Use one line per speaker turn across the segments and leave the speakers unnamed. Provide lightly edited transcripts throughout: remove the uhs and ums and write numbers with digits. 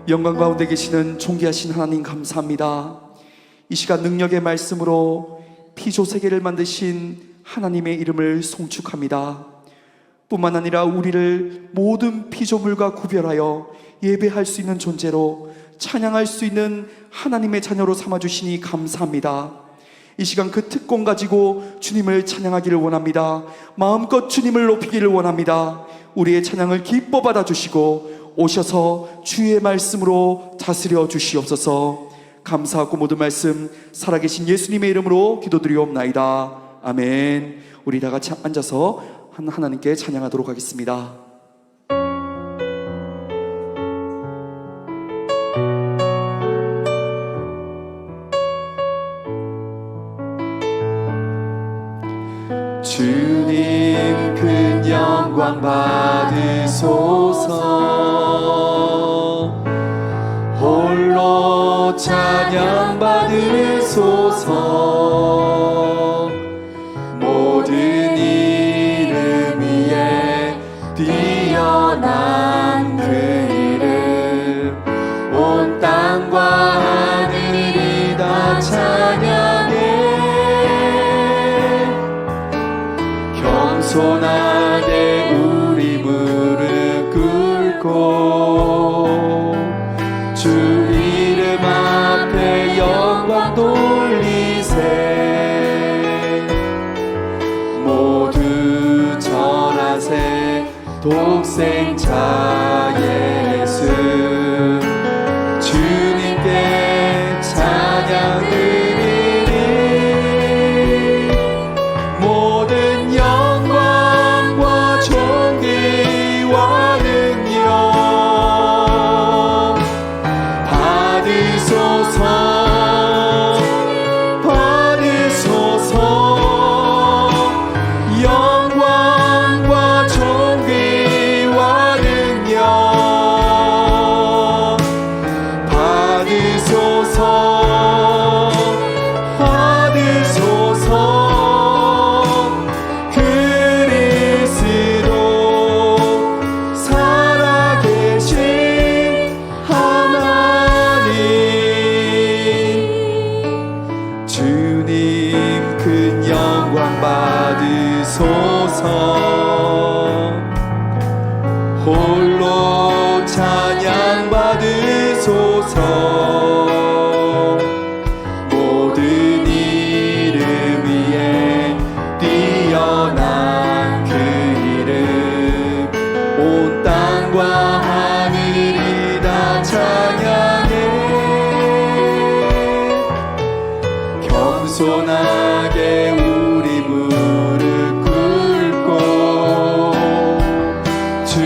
영광 가운데 계시는 존귀하신 하나님 감사합니다. 이 시간 능력의 말씀으로 피조 세계를 만드신 하나님의 이름을 송축합니다. 뿐만 아니라 우리를 모든 피조물과 구별하여 예배할 수 있는 존재로 찬양할 수 있는 하나님의 자녀로 삼아주시니 감사합니다. 이 시간 그 특권 가지고 주님을 찬양하기를 원합니다. 마음껏 주님을 높이기를 원합니다. 우리의 찬양을 기뻐 받아주시고 오셔서 주의 말씀으로 다스려 주시옵소서. 감사하고 모든 말씀 살아계신 예수님의 이름으로 기도드리옵나이다. 아멘. 우리 다 같이 앉아서 하나님께 찬양하도록 하겠습니다. 주님 큰 영광 받으소서. 홀로 찬양 받으소서. 모든 이름 위에 뛰어난 그 이름, 온 땅과 하늘이 다 찬양해. 겸손하게 우리 무릎 꿇고 주 이름 앞에 영광 돌리세. 모두 전하세 독생자 예수. 주님께 찬양 드리리. 모든 영광과 존귀와 능력 받으소서. 받으소서. 영광과 존귀와 능력 받으소서. 받으소서. 그리스도 살아계신 하나님. 주님 큰 영광 받으소서. 홀로 찬양 받으소서. 모든 이름 위에 뛰어난 그 이름, 온 땅과 하늘이 다 찬양해. 겸손하게 우리 무릎 꿇고 주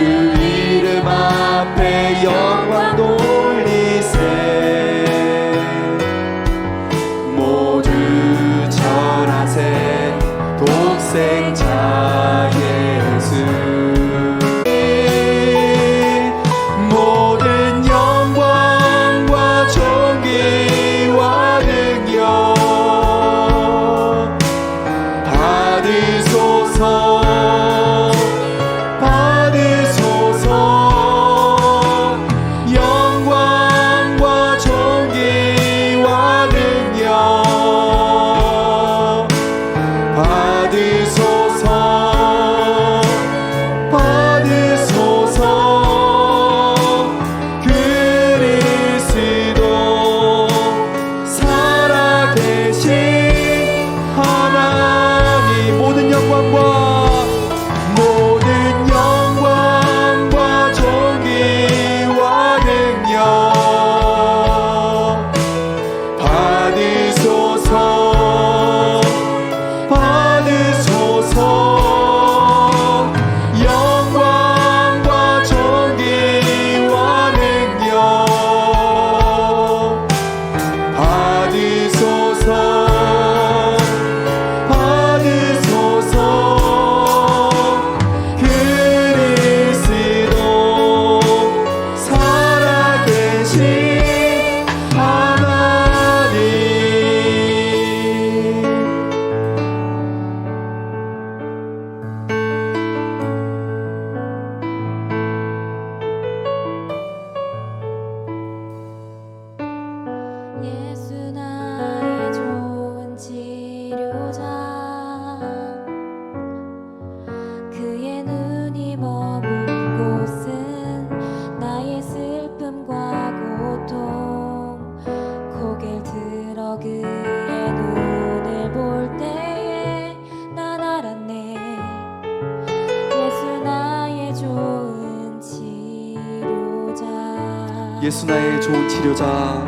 예수 나의 좋은 치료자,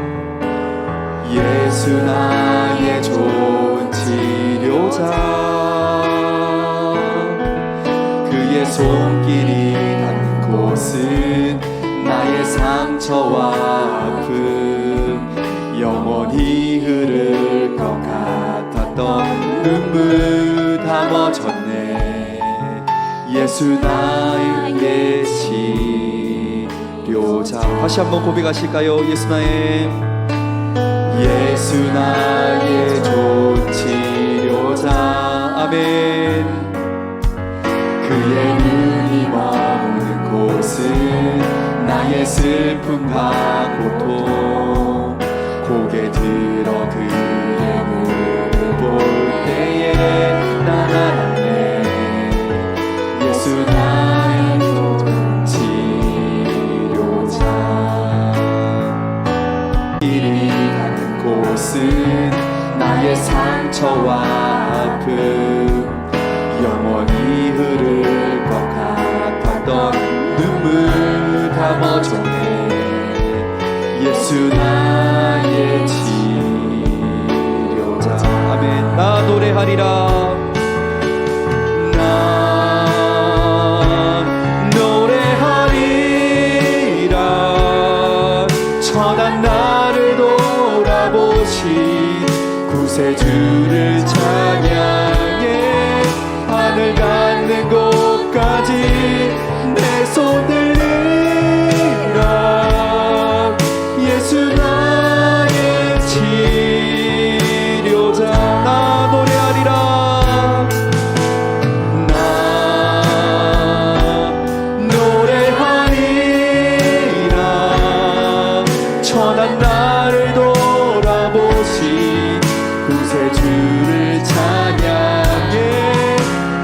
예수 나의 좋은 치료자, 그의 손길이 닿는 곳은 나의 상처와 아픔, 영원히 흐를 것 같았던 눈물 다 멎었네. 예수 나의 치료자.
다시 한번 고백하실까요? 예수 나의
좋은 치료자.
아멘.
그의 눈이 머무는 곳은 나의 슬픔과 고통, 고개 들어 그의 무릎을 볼 때에 난 알았네. 예수 나의 좋은 치료자. 길이 닿는 곳은 나의 상처와 아픔, 영원히 흐를 것 같았던 눈물 다 멎었네. 예수 나의 치료자.
아멘. 나 노래하리라.
나 노래하리라. 천한 나를 돌아보신 구세주를 찬양해. 하늘 닿는 곳까지 내 손 들리라. 예수 나의 치료자.
나 노래하리라.
나 노래하리라. 천한 나를 돌아보신 구세주를 찬양해.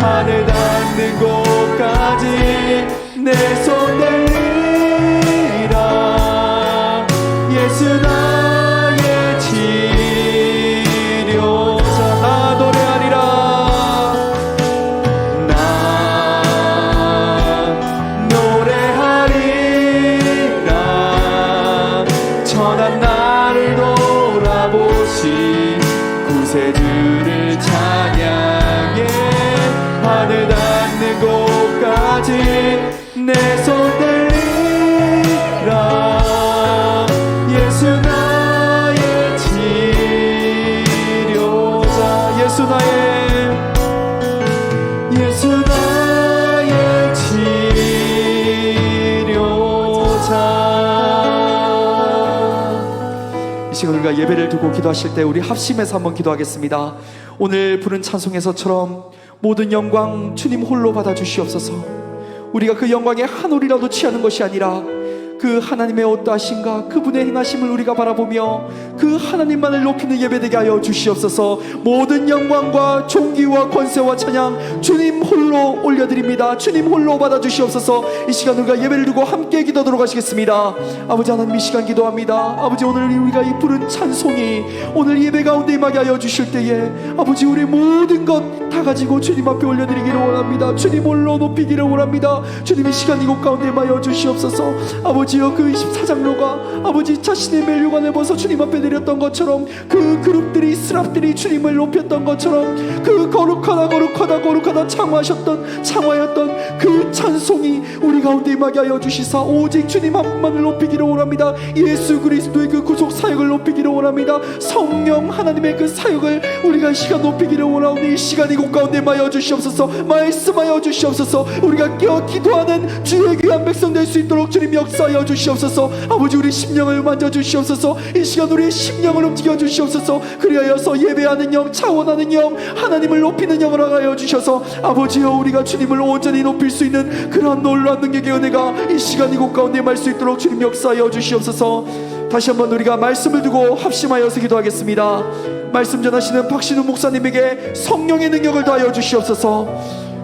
하늘 닿는 곳까지 내 손 들리라. 예수 나의 치료자.
나 노래하리라.
나 노래하리라. 천한 나를 돌아보신 구세주를 찬양해. 하늘 닿는 곳까지 내 손 들리라. 예수 나의 치료자.
예수 나의
치료자.
이 시간 우리가 예배를 두고 기도하실 때 우리 합심해서 한번 기도하겠습니다. 오늘 부른 찬송에서처럼 모든 영광 주님 홀로 받아주시옵소서. 우리가 그 영광의 한 올이라도 취하는 것이 아니라 그 하나님의 어떠하신가, 그분의 행하심을 우리가 바라보며 그 하나님만을 높이는 예배되게 하여 주시옵소서. 모든 영광과 존귀와 권세와 찬양 주님 홀로 올려드립니다. 주님 홀로 받아주시옵소서. 이 시간 우리가 예배를 두고 함께 기도하도록 하시겠습니다. 아버지 하나님, 이 시간 기도합니다. 아버지, 오늘 우리가 이 부른 찬송이 오늘 예배 가운데 임하게 하여 주실 때에 아버지, 우리 모든 것 다 가지고 주님 앞에 올려드리기를 원합니다. 주님 홀로 높이기를 원합니다. 주님, 이 시간 이곳 가운데 임하여 주시옵소서. 아버지여, 그 24장로가 아버지 자신의 멜류관을 벗어 주님 앞에 드렸던 것처럼, 그 그룹들이 스랍들이 주님을 높였던 것처럼, 그 거룩하다 창화였던 그 찬송이 우리 가운데 임하게 하여 주시사 오직 주님 한 분만을 높이기를 원합니다. 예수 그리스도의 그 구속 사역을 높이기를 원합니다. 성령 하나님의 그 사역을 우리가 이 시간 높이기를 원하오니 이 시간 이곳 가운데 임하여 주시옵소서. 말씀하여 주시옵소서. 우리가 깨어 기도하는 주의 귀한 백성 될 수 있도록 주님 역사하여 주시옵소서. 아버지, 우리 심령을 만져 주시옵소서. 이 시간 우리의 심령을 움직여 주시옵소서. 그리하여서 예배하는 영, 차원하는 영, 하나님을 높이는 영을 하여 주셔서 아버지여, 우리가 주님을 온전히 높일 수 있는 그러한 놀라운 능력의 은혜가 이 시간 이곳 가운데 임할 수 있도록 주님 역사하여 주시옵소서. 다시 한번 우리가 말씀을 두고 합심하여서 기도하겠습니다. 말씀 전하시는 박신우 목사님에게 성령의 능력을 더하여 주시옵소서.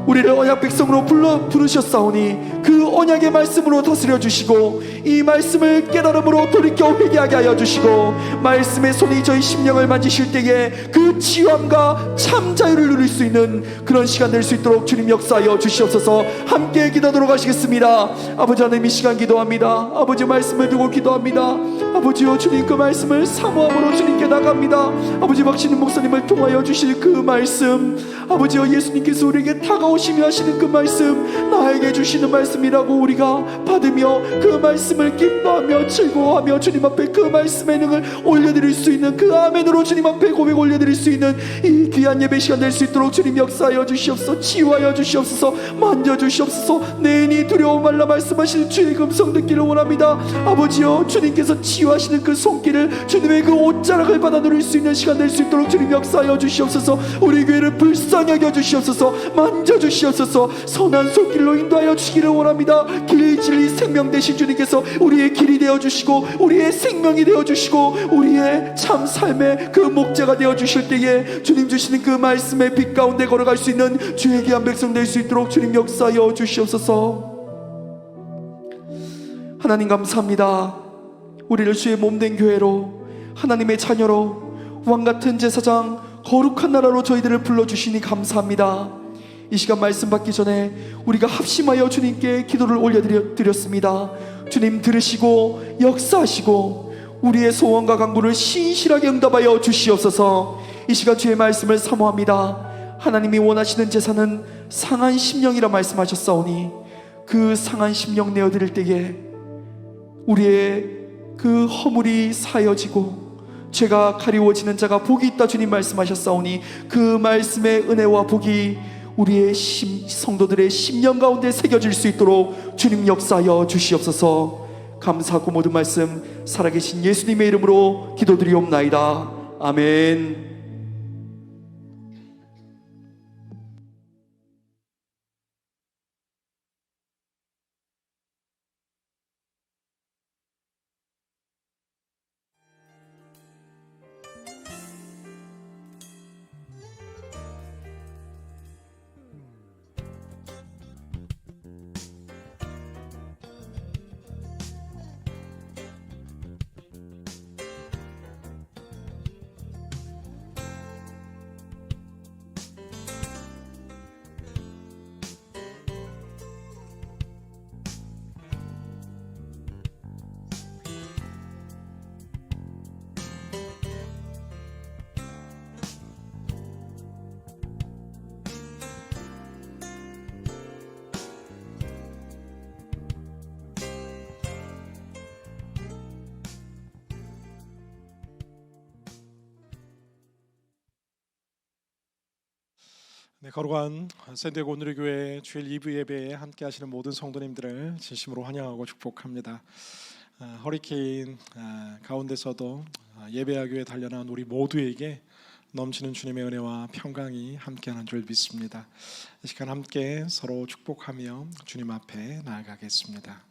우리를 언약 백성으로 부르셨사오니 그 언약의 말씀으로 다스려 주시고 이 말씀을 깨달음으로 돌이켜 회개하게 하여 주시고 말씀의 손이 저희 심령을 만지실 때에 그 치유함과 참 자유를 누릴 수 있는 그런 시간 될 수 있도록 주님 역사하여 주시옵소서. 함께 기도하도록 하시겠습니다. 아버지 하나님, 이 시간 기도합니다. 아버지 말씀을 두고 기도합니다. 아버지요, 주님 그 말씀을 사모함으로 주님께 나갑니다. 아버지 박신우 목사님을 통하여 주실 그 말씀, 아버지요, 예수님께서 우리에게 다가오시며 하시는 그 말씀, 나에게 주시는 말씀이라고 우리가 받으며 그 말씀을 기뻐하며 즐거워하며 주님 앞에 그 말씀의 능을 올려드릴 수 있는 그 아멘으로 주님 앞에 고백 올려드릴 수 있는 이 귀한 예배 시간 될 수 있도록 주님 역사하여 주시옵소서. 치유하여 주시옵소서. 만져주시옵소서. 내인이 두려워 말라 말씀하시는 주의 음성 듣기를 원합니다. 아버지요, 주님께서 치유하시는 그 손길을, 주님의 그 옷자락을 받아 누릴 수 있는 시간 될 수 있도록 주님 역사하여 주시옵소서. 우리 교회를 불쌍히 여겨 주시옵소서. 만져주시옵소서. 선한 손길로 인도하여 주시기를 원합니다. 길, 진리, 생명 되신 주님께서 우리의 길이 되어주시고 우리의 생명이 되어주시고 우리의 참 삶의 그 목자가 되어주실 때에 주님 주시는 그 말씀의 빛 가운데 걸어갈 수 있는 주의 귀한 백성 될 수 있도록 주님 역사하여 주시옵소서. 하나님 감사합니다. 우리를 주의 몸된 교회로, 하나님의 자녀로, 왕같은 제사장, 거룩한 나라로 저희들을 불러주시니 감사합니다. 이 시간 말씀 받기 전에 우리가 합심하여 주님께 기도를 올려드렸습니다. 주님 들으시고 역사하시고 우리의 소원과 간구를 신실하게 응답하여 주시옵소서. 이 시간 주의 말씀을 사모합니다. 하나님이 원하시는 제사는 상한 심령이라 말씀하셨사오니 그 상한 심령 내어드릴 때에 우리의 그 허물이 사여지고 죄가 가리워지는 자가 복이 있다 주님 말씀하셨사오니 그 말씀의 은혜와 복이 우리의 성도들의 심령 가운데 새겨질 수 있도록 주님 역사하여 주시옵소서. 감사하고 모든 말씀 살아계신 예수님의 이름으로 기도드리옵나이다. 아멘.
네, 거룩한 샌디에고 오늘의 교회 주일 2부 예배에 함께 하시는 모든 성도님들을 진심으로 환영하고 축복합니다. 허리케인 가운데서도 예배하기 위해 달려난 우리 모두에게 넘치는 주님의 은혜와 평강이 함께하는 줄 믿습니다. 이 시간 함께 서로 축복하며 주님 앞에 나아가겠습니다.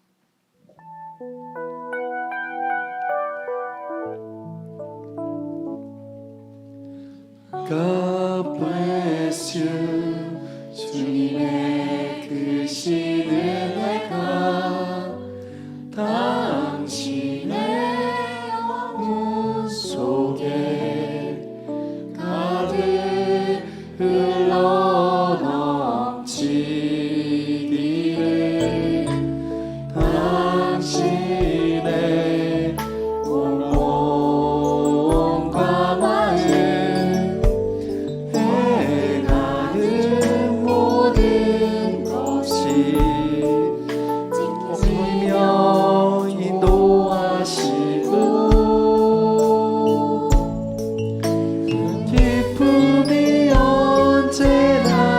God bless you. 주님의 크신 은혜가 당신의 마음 속에 가득 흘러 넘치기를. 당신의 온몸과 마음 기쁨이 언제나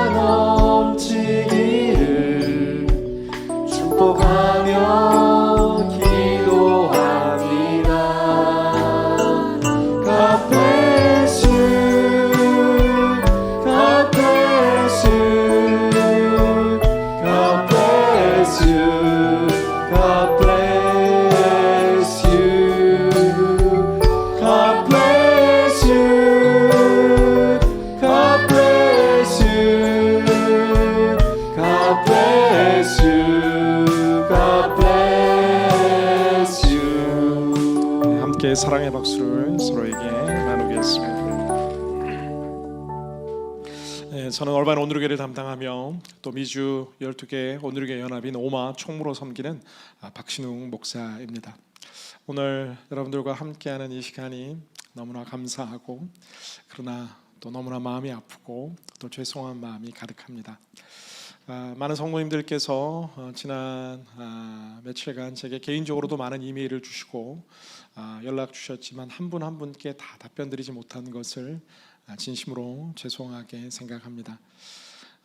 우리의 사랑의 박수를 서로에게 나누겠습니다. 저는 얼반 온누리교회를 담당하며 또 미주 12개 온누리교회 연합인 오마 총무로 섬기는 박신웅 목사입니다. 오늘 여러분들과 함께하는 이 시간이 너무나 감사하고 그러나 또 너무나 마음이 아프고 또 죄송한 마음이 가득합니다. 많은 성도님들께서 지난 며칠간 제게 개인적으로도 많은 이메일을 주시고 연락 주셨지만 한 분 한 분께 다 답변 드리지 못한 것을 진심으로 죄송하게 생각합니다.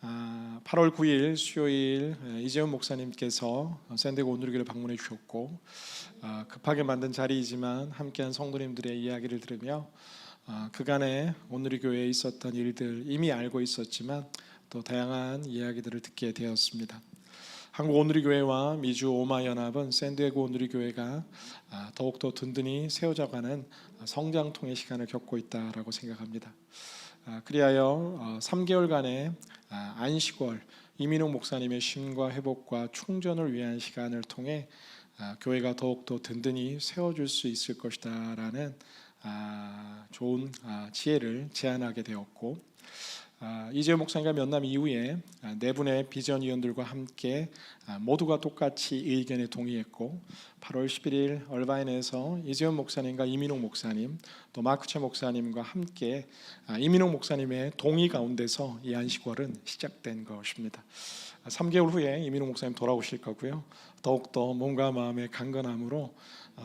8월 9일 수요일 이재훈 목사님께서 샌디에고 온누리교회를 방문해 주셨고 급하게 만든 자리이지만 함께한 성도님들의 이야기를 들으며 그간의 온누리교회에 있었던 일들 이미 알고 있었지만 또 다양한 이야기들을 듣게 되었습니다. 한국 온누리교회와 미주 오마연합은 샌디에고 온누리교회가 더욱더 든든히 세워져가는 성장통의 시간을 겪고 있다라고 생각합니다. 그리하여 3개월간의 안식월 이민웅 목사님의 쉼과 회복과 충전을 위한 시간을 통해 교회가 더욱더 든든히 세워줄 수 있을 것이다라는 좋은 지혜를 제안하게 되었고 이재훈 목사님과 면담 이후에 네 분의 비전위원들과 함께 모두가 똑같이 의견에 동의했고 8월 11일 얼바인에서 이재훈 목사님과 이민웅 목사님 또 마크채 목사님과 함께 이민웅 목사님의 동의 가운데서 이 안식월은 시작된 것입니다. 3개월 후에 이민웅 목사님 돌아오실 거고요. 더욱더 몸과 마음의 강건함으로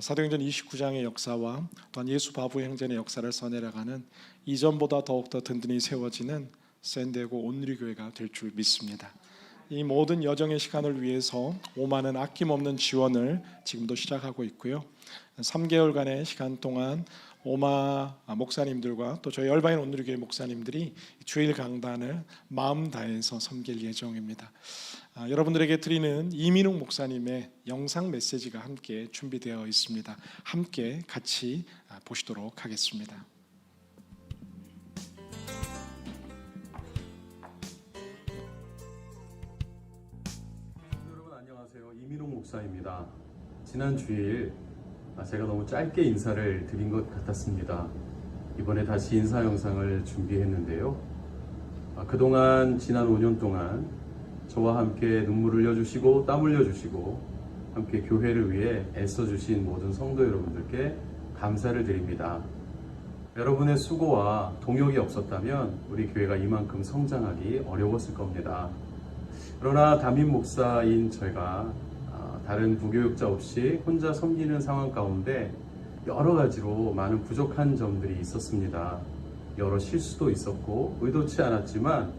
사도행전 29장의 역사와 또한 예수 바보 행전의 역사를 써내려가는 이전보다 더욱더 든든히 세워지는 샌디에고 온누리교회가 될 줄 믿습니다. 이 모든 여정의 시간을 위해서 오마는 아낌없는 지원을 지금도 시작하고 있고요. 3개월간의 시간 동안 오마 목사님들과 또 저희 얼바인 온누리교회 목사님들이 주일 강단을 마음 다해서 섬길 예정입니다. 여러분들에게 드리는 이민웅 목사님의 영상 메시지가 함께 준비되어 있습니다. 함께 같이 보시도록 하겠습니다.
이민웅 목사입니다. 지난 주일 제가 너무 짧게 인사를 드린 것 같았습니다. 이번에 다시 인사 영상을 준비했는데요. 그동안 지난 5년 동안 저와 함께 눈물을 흘려주시고 땀 흘려주시고 함께 교회를 위해 애써주신 모든 성도 여러분들께 감사를 드립니다. 여러분의 수고와 동역이 없었다면 우리 교회가 이만큼 성장하기 어려웠을 겁니다. 그러나 담임 목사인 제가 다른 부교육자 없이 혼자 섬기는 상황 가운데 여러 가지로 많은 부족한 점들이 있었습니다. 여러 실수도 있었고 의도치 않았지만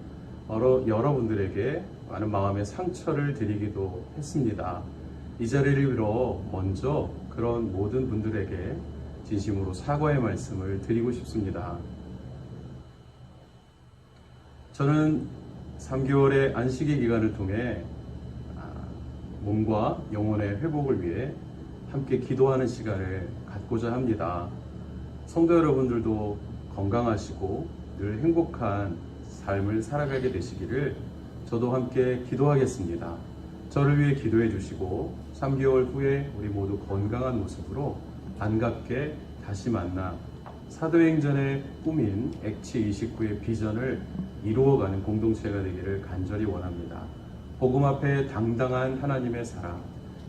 여러분들에게 많은 마음의 상처를 드리기도 했습니다. 이 자리를 빌어 먼저 그런 모든 분들에게 진심으로 사과의 말씀을 드리고 싶습니다. 저는 3개월의 안식의 기간을 통해 몸과 영혼의 회복을 위해 함께 기도하는 시간을 갖고자 합니다. 성도 여러분들도 건강하시고 늘 행복한 삶을 살아가게 되시기를 저도 함께 기도하겠습니다. 저를 위해 기도해 주시고 3개월 후에 우리 모두 건강한 모습으로 반갑게 다시 만나 사도행전의 꿈인 액치 29의 비전을 이루어가는 공동체가 되기를 간절히 원합니다. 복음 앞에 당당한 하나님의 사랑,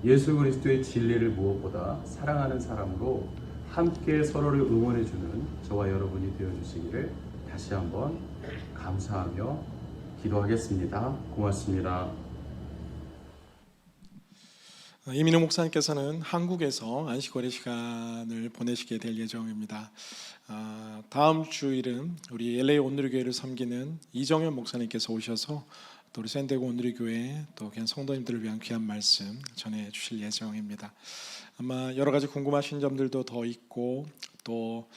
예수 그리스도의 진리를 무엇보다 사랑하는 사람으로 함께 서로를 응원해주는 저와 여러분이 되어주시기를 다시 한번 감사하며 기도하겠습니다. 고맙습니다.
이민웅 목사님께서는 한국에서 안식월의 시간을 보내시게 될 예정입니다. 다음 주일은 우리 LA 온누리교회를 섬기는 이정현 목사님께서 오셔서 또 우리 샌디에고 온누리교회 또 그냥 성도님들을 위한 귀한 말씀 전해 주실 예정입니다. 아마 여러 가지 궁금하신 점들도 더 있고 또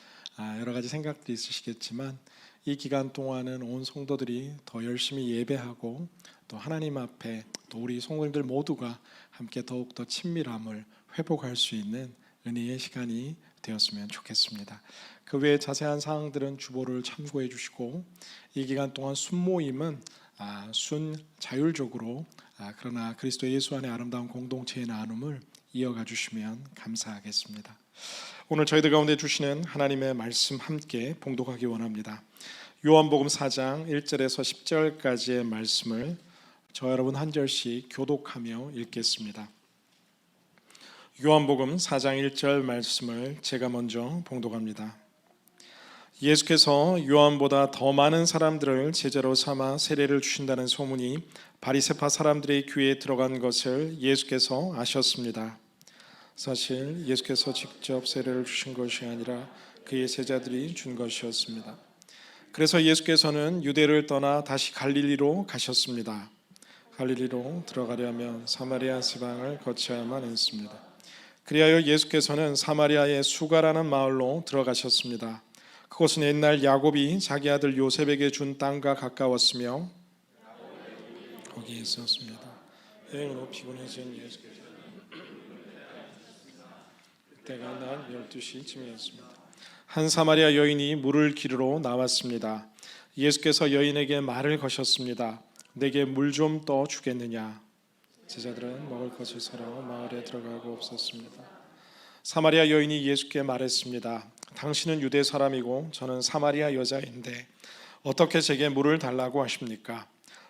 여러 가지 생각들이 있으시겠지만 이 기간 동안은 온 성도들이 더 열심히 예배하고 또 하나님 앞에 또 우리 성도님들 모두가 함께 더욱더 친밀함을 회복할 수 있는 은혜의 시간이 되었으면 좋겠습니다. 그 외에 자세한 사항들은 주보를 참고해 주시고 이 기간 동안 순모임은 자율적으로 그러나 그리스도 예수 안의 아름다운 공동체의 나눔을 이어가 주시면 감사하겠습니다. 오늘 저희들 가운데 주시는 하나님의 말씀 함께 봉독하기 원합니다. 요한복음 4장 1절에서 10절까지의 말씀을 저 여러분 한 절씩 교독하며 읽겠습니다. 요한복음 4장 1절 말씀을 제가 먼저 봉독합니다. 예수께서 요한보다 더 많은 사람들을 제자로 삼아 세례를 주신다는 소문이 바리새파 사람들의 귀에 들어간 것을 예수께서 아셨습니다. 사실 예수께서 직접 세례를 주신 것이 아니라 그의 제자들이 준 것이었습니다. 그래서 예수께서는 유대를 떠나 다시 갈릴리로 가셨습니다. 갈릴리로 들어가려면 사마리아 지방을 거쳐야만 했습니다. 그리하여 예수께서는 사마리아의 수가라는 마을로 들어가셨습니다. 그곳은 옛날 야곱이 자기 아들 요셉에게 준 땅과 가까웠으며 거기에 있었습니다. 여행으로 피곤해진 예수께서 때가 낮 12시쯤이었습니다. 한 사마리아 여인이 물을 기르러 나왔습니다. 예수께서 여인에게 말을 거셨습니다. 내게 물 좀 떠 주겠느냐? 제자들은 먹을 것을 사러 마을에 들어가고 없었습니다. 사마리아 여인이 예수께 말했습니다. 당신은 유대 사람이고 저는 사마리아 여자인데 어떻게 제게 물을 달라고 하십니까?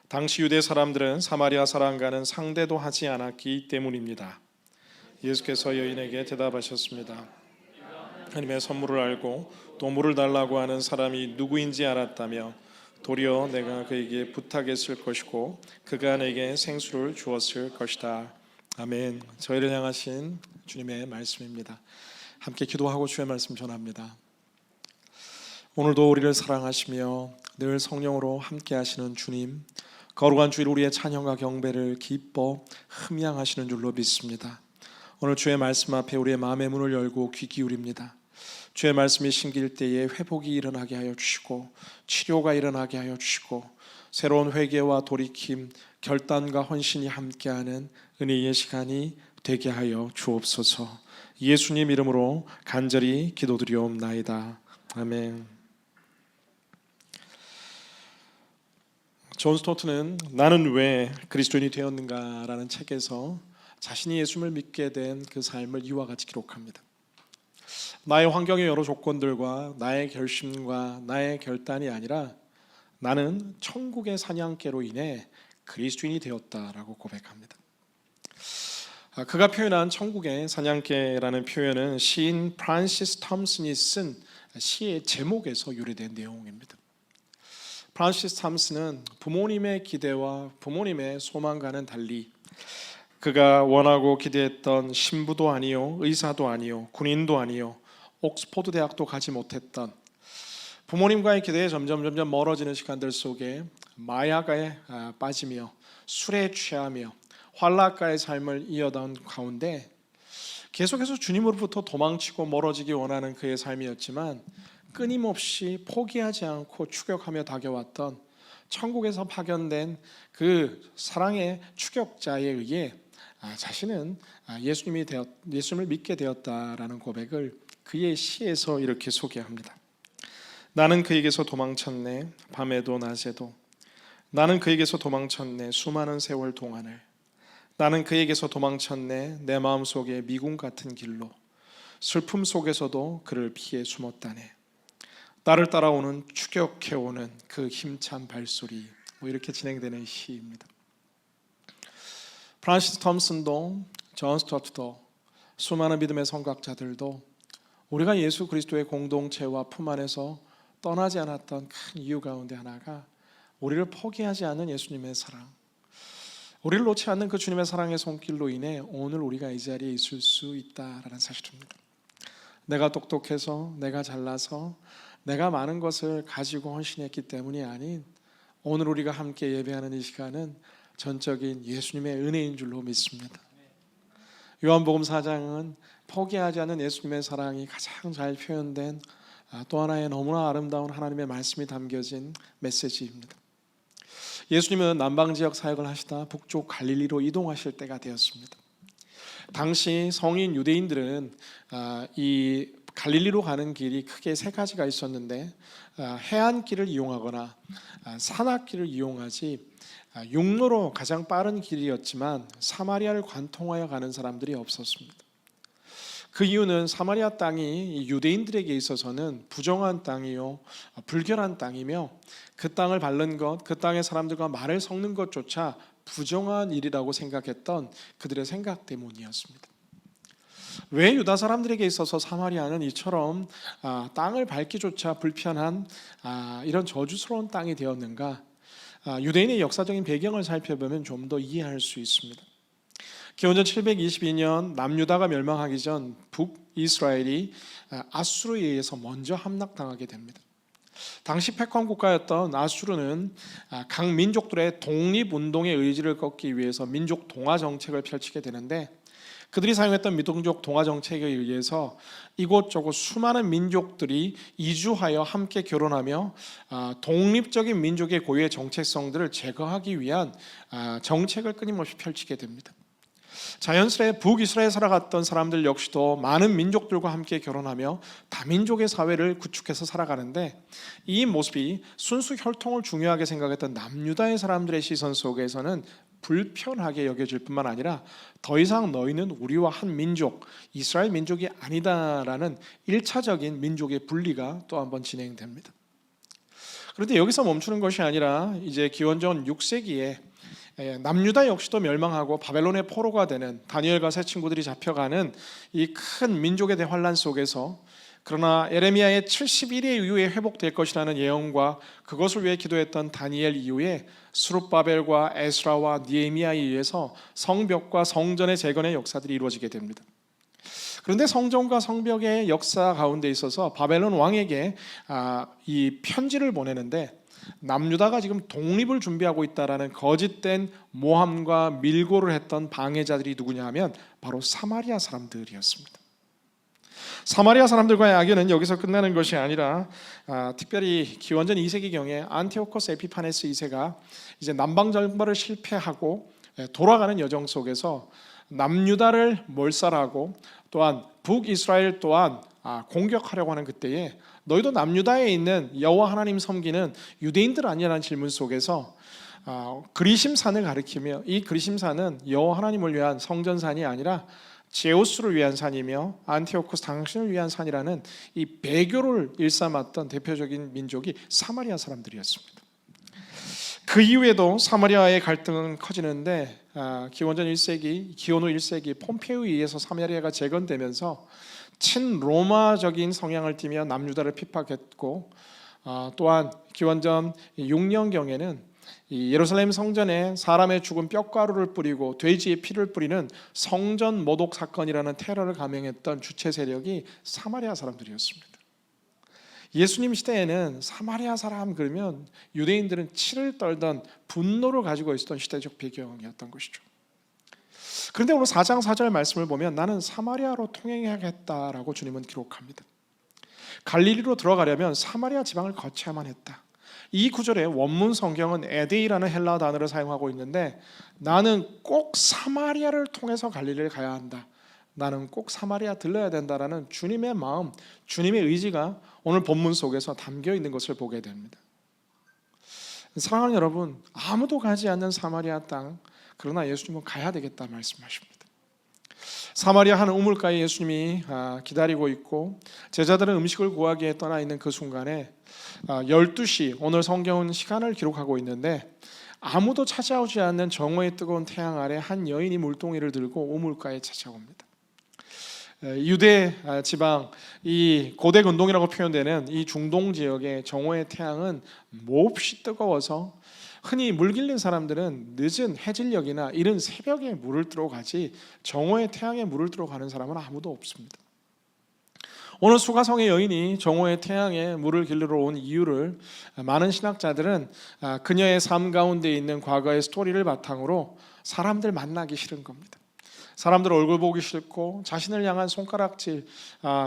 당시 유대 사람들은 사마리아 사람과는 상대도 하지 않았기 때문입니다. 예수께서 여인에게 대답하셨습니다. 하나님의 선물을 알고 또 물을 달라고 하는 사람이 누구인지 알았다며 도리어 내가 그에게 부탁했을 것이고 그가 내게 생수를 주었을 것이다. 아멘. 저희를 향하신 주님의 말씀입니다. 함께 기도하고 주의 말씀 전합니다. 오늘도 우리를 사랑하시며 늘 성령으로 함께 하시는 주님, 거룩한 주일 우리의 찬양과 경배를 기뻐 흠양하시는 줄로 믿습니다. 오늘 주의 말씀 앞에 우리의 마음의 문을 열고 귀 기울입니다. 주의 말씀이 심길 때에 회복이 일어나게 하여 주시고 치료가 일어나게 하여 주시고 새로운 회개와 돌이킴, 결단과 헌신이 함께하는 은혜의 시간이 되게 하여 주옵소서. 예수님 이름으로 간절히 기도드리옵나이다. 아멘. 존 스토트는 나는 왜 그리스도인이 되었는가라는 책에서 자신이 예수를 믿게 된 그 삶을 이와 같이 기록합니다. 나의 환경의 여러 조건들과 나의 결심과 나의 결단이 아니라 나는 천국의 사냥개로 인해 그리스도인이 되었다라고 고백합니다. 그가 표현한 천국의 사냥개라는 표현은 시인 프란시스 톰슨이 쓴 시의 제목에서 유래된 내용입니다. 프란시스 톰슨은 부모님의 기대와 부모님의 소망과는 달리 그가 원하고 기대했던 신부도 아니요, 의사도 아니요, 군인도 아니요, 옥스퍼드 대학도 가지 못했던 부모님과의 기대에 점점 멀어지는 시간들 속에 마약에 빠지며 술에 취하며 환락가의 삶을 이어던 가운데 계속해서 주님으로부터 도망치고 멀어지기 원하는 그의 삶이었지만 끊임없이 포기하지 않고 추격하며 다가왔던 천국에서 파견된 그 사랑의 추격자에 의해 자신은 예수님을 믿게 되었다라는 고백을 그의 시에서 이렇게 소개합니다. 나는 그에게서 도망쳤네, 밤에도 낮에도. 나는 그에게서 도망쳤네, 수많은 세월 동안을. 나는 그에게서 도망쳤네, 내 마음속에 미궁 같은 길로. 슬픔 속에서도 그를 피해 숨었다네. 나를 따라오는 추격해오는 그 힘찬 발소리. 이렇게 진행되는 시입니다. 프란시스 톰슨도 존 스토트도 수많은 믿음의 선각자들도 우리가 예수 그리스도의 공동체와 품 안에서 떠나지 않았던 큰 이유 가운데 하나가 우리를 포기하지 않는 예수님의 사랑, 우리를 놓지 않는 그 주님의 사랑의 손길로 인해 오늘 우리가 이 자리에 있을 수 있다라는 사실입니다. 내가 똑똑해서, 내가 잘나서, 내가 많은 것을 가지고 헌신했기 때문이 아닌 오늘 우리가 함께 예배하는 이 시간은 전적인 예수님의 은혜인 줄로 믿습니다. 요한복음 4장은 포기하지 않는 예수님의 사랑이 가장 잘 표현된 또 하나의 너무나 아름다운 하나님의 말씀이 담겨진 메시지입니다. 예수님은 남방지역 사역을 하시다 북쪽 갈릴리로 이동하실 때가 되었습니다. 당시 성인 유대인들은 이 갈릴리로 가는 길이 크게 세 가지가 있었는데 해안길을 이용하거나 산악길을 이용하지 육로로 가장 빠른 길이었지만 사마리아를 관통하여 가는 사람들이 없었습니다. 그 이유는 사마리아 땅이 유대인들에게 있어서는 부정한 땅이요, 불결한 땅이며 그 땅을 밟는 것, 그 땅의 사람들과 말을 섞는 것조차 부정한 일이라고 생각했던 그들의 생각 때문이었습니다. 왜 유다 사람들에게 있어서 사마리아는 이처럼 땅을 밟기조차 불편한 이런 저주스러운 땅이 되었는가? 유대인의 역사적인 배경을 살펴보면 좀 더 이해할 수 있습니다. 기원전 722년 남유다가 멸망하기 전 북이스라엘이 아수르에 의해서 먼저 함락당하게 됩니다. 당시 패권 국가였던 아수르는 각 민족들의 독립운동의 의지를 꺾기 위해서 민족 동화 정책을 펼치게 되는데, 그들이 사용했던 민족 동화 정책에 의해서 이곳저곳 수많은 민족들이 이주하여 함께 결혼하며 독립적인 민족의 고유의 정체성들을 제거하기 위한 정책을 끊임없이 펼치게 됩니다. 자연스레 북이스라엘에 살아갔던 사람들 역시도 많은 민족들과 함께 결혼하며 다민족의 사회를 구축해서 살아가는데, 이 모습이 순수 혈통을 중요하게 생각했던 남유다의 사람들의 시선 속에서는 불편하게 여겨질 뿐만 아니라 더 이상 너희는 우리와 한 민족, 이스라엘 민족이 아니다라는 1차적인 민족의 분리가 또 한 번 진행됩니다. 그런데 여기서 멈추는 것이 아니라 이제 기원전 6세기에 남유다 역시도 멸망하고 바벨론의 포로가 되는, 다니엘과 세 친구들이 잡혀가는 이 큰 민족의 대환란 속에서, 그러나 에레미야의 71회 이후에 회복될 것이라는 예언과 그것을 위해 기도했던 다니엘 이후에 스룹바벨과 에스라와 느헤미야에 의해서 성벽과 성전의 재건의 역사들이 이루어지게 됩니다. 그런데 성전과 성벽의 역사 가운데 있어서 바벨론 왕에게 이 편지를 보내는데, 남유다가 지금 독립을 준비하고 있다라는 거짓된 모함과 밀고를 했던 방해자들이 누구냐 하면 바로 사마리아 사람들이었습니다. 사마리아 사람들과의 악연은 여기서 끝나는 것이 아니라 특별히 기원전 2세기경에 안티오코스 에피파네스 2세가 이제 남방 정벌을 실패하고 돌아가는 여정 속에서 남유다를 몰살하고 또한 북이스라엘 또한 공격하려고 하는 그때에 너희도 남유다에 있는 여호와 하나님 섬기는 유대인들 아니냐는 질문 속에서 그리심산을 가리키며, 이 그리심산은 여호와 하나님을 위한 성전산이 아니라 제우스를 위한 산이며 안티오코스 당신을 위한 산이라는 이 배교를 일삼았던 대표적인 민족이 사마리아 사람들이었습니다. 그 이후에도 사마리아의 갈등은 커지는데 기원전 1세기, 기원 후 1세기 폼페이오에 의해서 사마리아가 재건되면서 친로마적인 성향을 띠며 남유다를 핍박했고, 또한 기원전 6년경에는 이 예루살렘 성전에 사람의 죽은 뼈가루를 뿌리고 돼지의 피를 뿌리는 성전 모독 사건이라는 테러를 감행했던 주체 세력이 사마리아 사람들이었습니다. 예수님 시대에는 사마리아 사람 그러면 유대인들은 치를 떨던 분노를 가지고 있었던 시대적 배경이었던 것이죠. 그런데 오늘 4장 4절 말씀을 보면 나는 사마리아로 통행해야겠다라고 주님은 기록합니다. 갈릴리로 들어가려면 사마리아 지방을 거쳐야만 했다. 이 구절의 원문 성경은 에데이라는 헬라어 단어를 사용하고 있는데, 나는 꼭 사마리아를 통해서 갈릴리를 가야 한다, 나는 꼭 사마리아 들러야 된다라는 주님의 마음, 주님의 의지가 오늘 본문 속에서 담겨 있는 것을 보게 됩니다. 사랑하는 여러분, 아무도 가지 않는 사마리아 땅, 그러나 예수님은 가야 되겠다 말씀하십니다. 사마리아 한 우물가에 예수님이 기다리고 있고 제자들은 음식을 구하기 위해 떠나 있는 그 순간에 12시, 오늘 성경은 시간을 기록하고 있는데 아무도 찾아오지 않는 정오의 뜨거운 태양 아래 한 여인이 물동이를 들고 우물가에 찾아옵니다. 유대 지방, 이 고대 근동이라고 표현되는 이 중동 지역의 정오의 태양은 몹시 뜨거워서 흔히 물 길는 사람들은 늦은 해질녘이나 이른 새벽에 물을 뜨러 가지 정오의 태양에 물을 뜨러 가는 사람은 아무도 없습니다. 오늘 수가성의 여인이 정오의 태양에 물을 길르러 온 이유를 많은 신학자들은 그녀의 삶 가운데 있는 과거의 스토리를 바탕으로 사람들 만나기 싫은 겁니다. 사람들 얼굴 보기 싫고 자신을 향한 손가락질,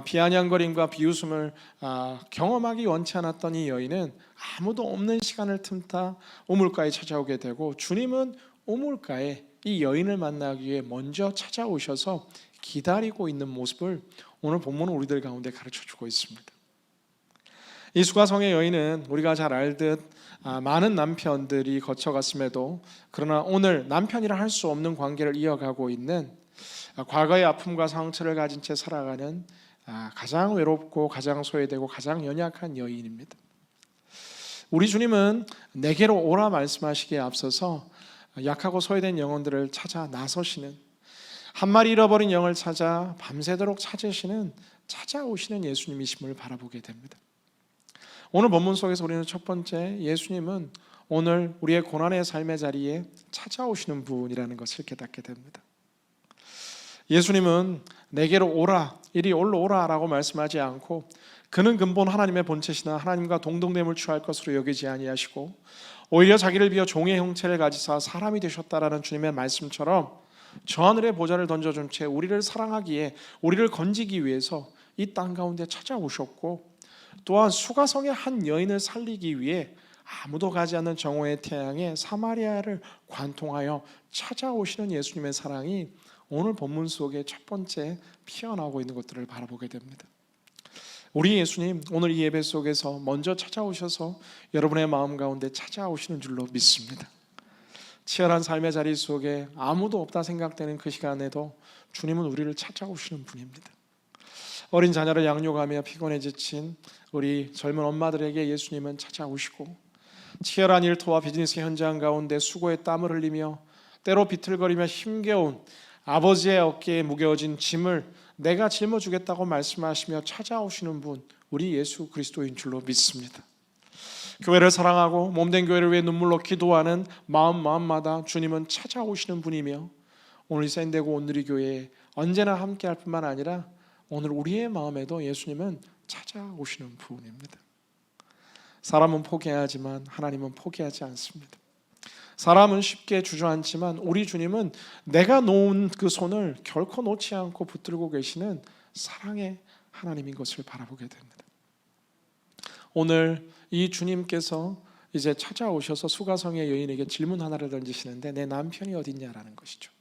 비아냥거림과 비웃음을 경험하기 원치 않았던 이 여인은 아무도 없는 시간을 틈타 우물가에 찾아오게 되고, 주님은 우물가에 이 여인을 만나기 위해 먼저 찾아오셔서 기다리고 있는 모습을 오늘 본문은 우리들 가운데 가르쳐주고 있습니다. 이 수가성의 여인은 우리가 잘 알듯 많은 남편들이 거쳐갔음에도 그러나 오늘 남편이라 할 수 없는 관계를 이어가고 있는 과거의 아픔과 상처를 가진 채 살아가는 가장 외롭고 가장 소외되고 가장 연약한 여인입니다. 우리 주님은 내게로 오라 말씀하시기에 앞서서 약하고 소외된 영혼들을 찾아 나서시는, 한 마리 잃어버린 영을 찾아 밤새도록 찾아오시는 예수님이심을 바라보게 됩니다. 오늘 본문 속에서 우리는 첫 번째, 예수님은 오늘 우리의 고난의 삶의 자리에 찾아오시는 분이라는 것을 깨닫게 됩니다. 예수님은 내게로 오라, 이리 올라오라 라고 말씀하지 않고, 그는 근본 하나님의 본체시나 하나님과 동등됨을 취할 것으로 여기지 아니하시고 오히려 자기를 비어 종의 형체를 가지사 사람이 되셨다라는 주님의 말씀처럼 저 하늘의 보좌를 던져준 채 우리를 사랑하기에, 우리를 건지기 위해서 이 땅 가운데 찾아오셨고, 또한 수가성의 한 여인을 살리기 위해 아무도 가지 않는 정오의 태양에 사마리아를 관통하여 찾아오시는 예수님의 사랑이 오늘 본문 속에 첫 번째 피어나고 있는 것들을 바라보게 됩니다. 우리 예수님 오늘 이 예배 속에서 먼저 찾아오셔서 여러분의 마음 가운데 찾아오시는 줄로 믿습니다. 치열한 삶의 자리 속에 아무도 없다 생각되는 그 시간에도 주님은 우리를 찾아오시는 분입니다. 어린 자녀를 양육하며 피곤해 지친 우리 젊은 엄마들에게 예수님은 찾아오시고, 치열한 일터와 비즈니스 현장 가운데 수고의 땀을 흘리며 때로 비틀거리며 힘겨운 아버지의 어깨에 무거워진 짐을 내가 짊어주겠다고 말씀하시며 찾아오시는 분, 우리 예수 그리스도인 줄로 믿습니다. 교회를 사랑하고 몸된 교회를 위해 눈물로 기도하는 마음마다 주님은 찾아오시는 분이며, 오늘 샌디에고 온누리 교회에 언제나 함께할 뿐만 아니라 오늘 우리의 마음에도 예수님은 찾아오시는 분입니다. 사람은 포기하지만 하나님은 포기하지 않습니다. 사람은 쉽게 주저앉지만 우리 주님은 내가 놓은 그 손을 결코 놓지 않고 붙들고 계시는 사랑의 하나님인 것을 바라보게 됩니다. 오늘 이 주님께서 이제 찾아오셔서 수가성의 여인에게 질문 하나를 던지시는데, 내 남편이 어딨냐라는 것이죠.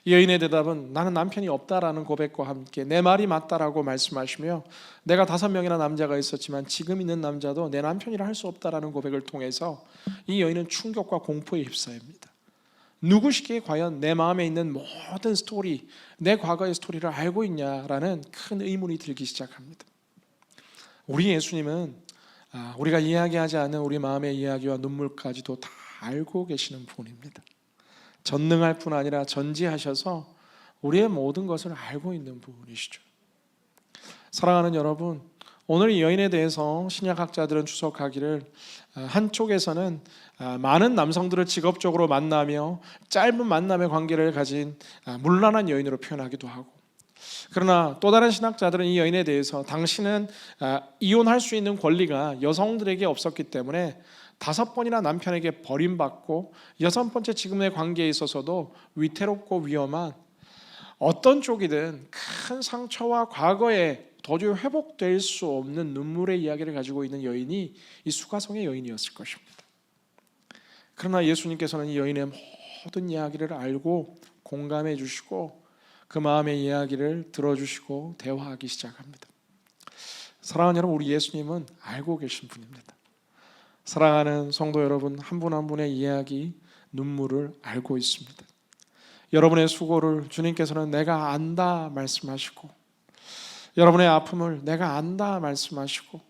이 여인의 대답은 나는 남편이 없다라는 고백과 함께 내 말이 맞다라고 말씀하시며, 내가 5명이나 남자가 있었지만 지금 있는 남자도 내 남편이라 할 수 없다라는 고백을 통해서 이 여인은 충격과 공포에 휩싸입니다. 누구시기에 과연 내 마음에 있는 모든 스토리, 내 과거의 스토리를 알고 있냐라는 큰 의문이 들기 시작합니다. 우리 예수님은 우리가 이야기하지 않은 우리 마음의 이야기와 눈물까지도 다 알고 계시는 분입니다. 전능할 뿐 아니라 전지하셔서 우리의 모든 것을 알고 있는 분이시죠. 사랑하는 여러분, 오늘 이 여인에 대해서 신약학자들은 추석하기를, 한쪽에서는 많은 남성들을 직업적으로 만나며 짧은 만남의 관계를 가진 문란한 여인으로 표현하기도 하고, 그러나 또 다른 신학자들은 이 여인에 대해서 당신은 이혼할 수 있는 권리가 여성들에게 없었기 때문에 5번이나 남편에게 버림받고 6번째 지금의 관계에 있어서도 위태롭고 위험한, 어떤 쪽이든 큰 상처와 과거에 도저히 회복될 수 없는 눈물의 이야기를 가지고 있는 여인이 이 수가성의 여인이었을 것입니다. 그러나 예수님께서는 이 여인의 모든 이야기를 알고 공감해 주시고 그 마음의 이야기를 들어주시고 대화하기 시작합니다. 사랑하는 여러분, 우리 예수님은 알고 계신 분입니다. 사랑하는 성도 여러분, 한 분 한 분의 이야기, 눈물을 알고 있습니다. 여러분의 수고를 주님께서는 내가 안다 말씀하시고, 여러분의 아픔을 내가 안다 말씀하시고,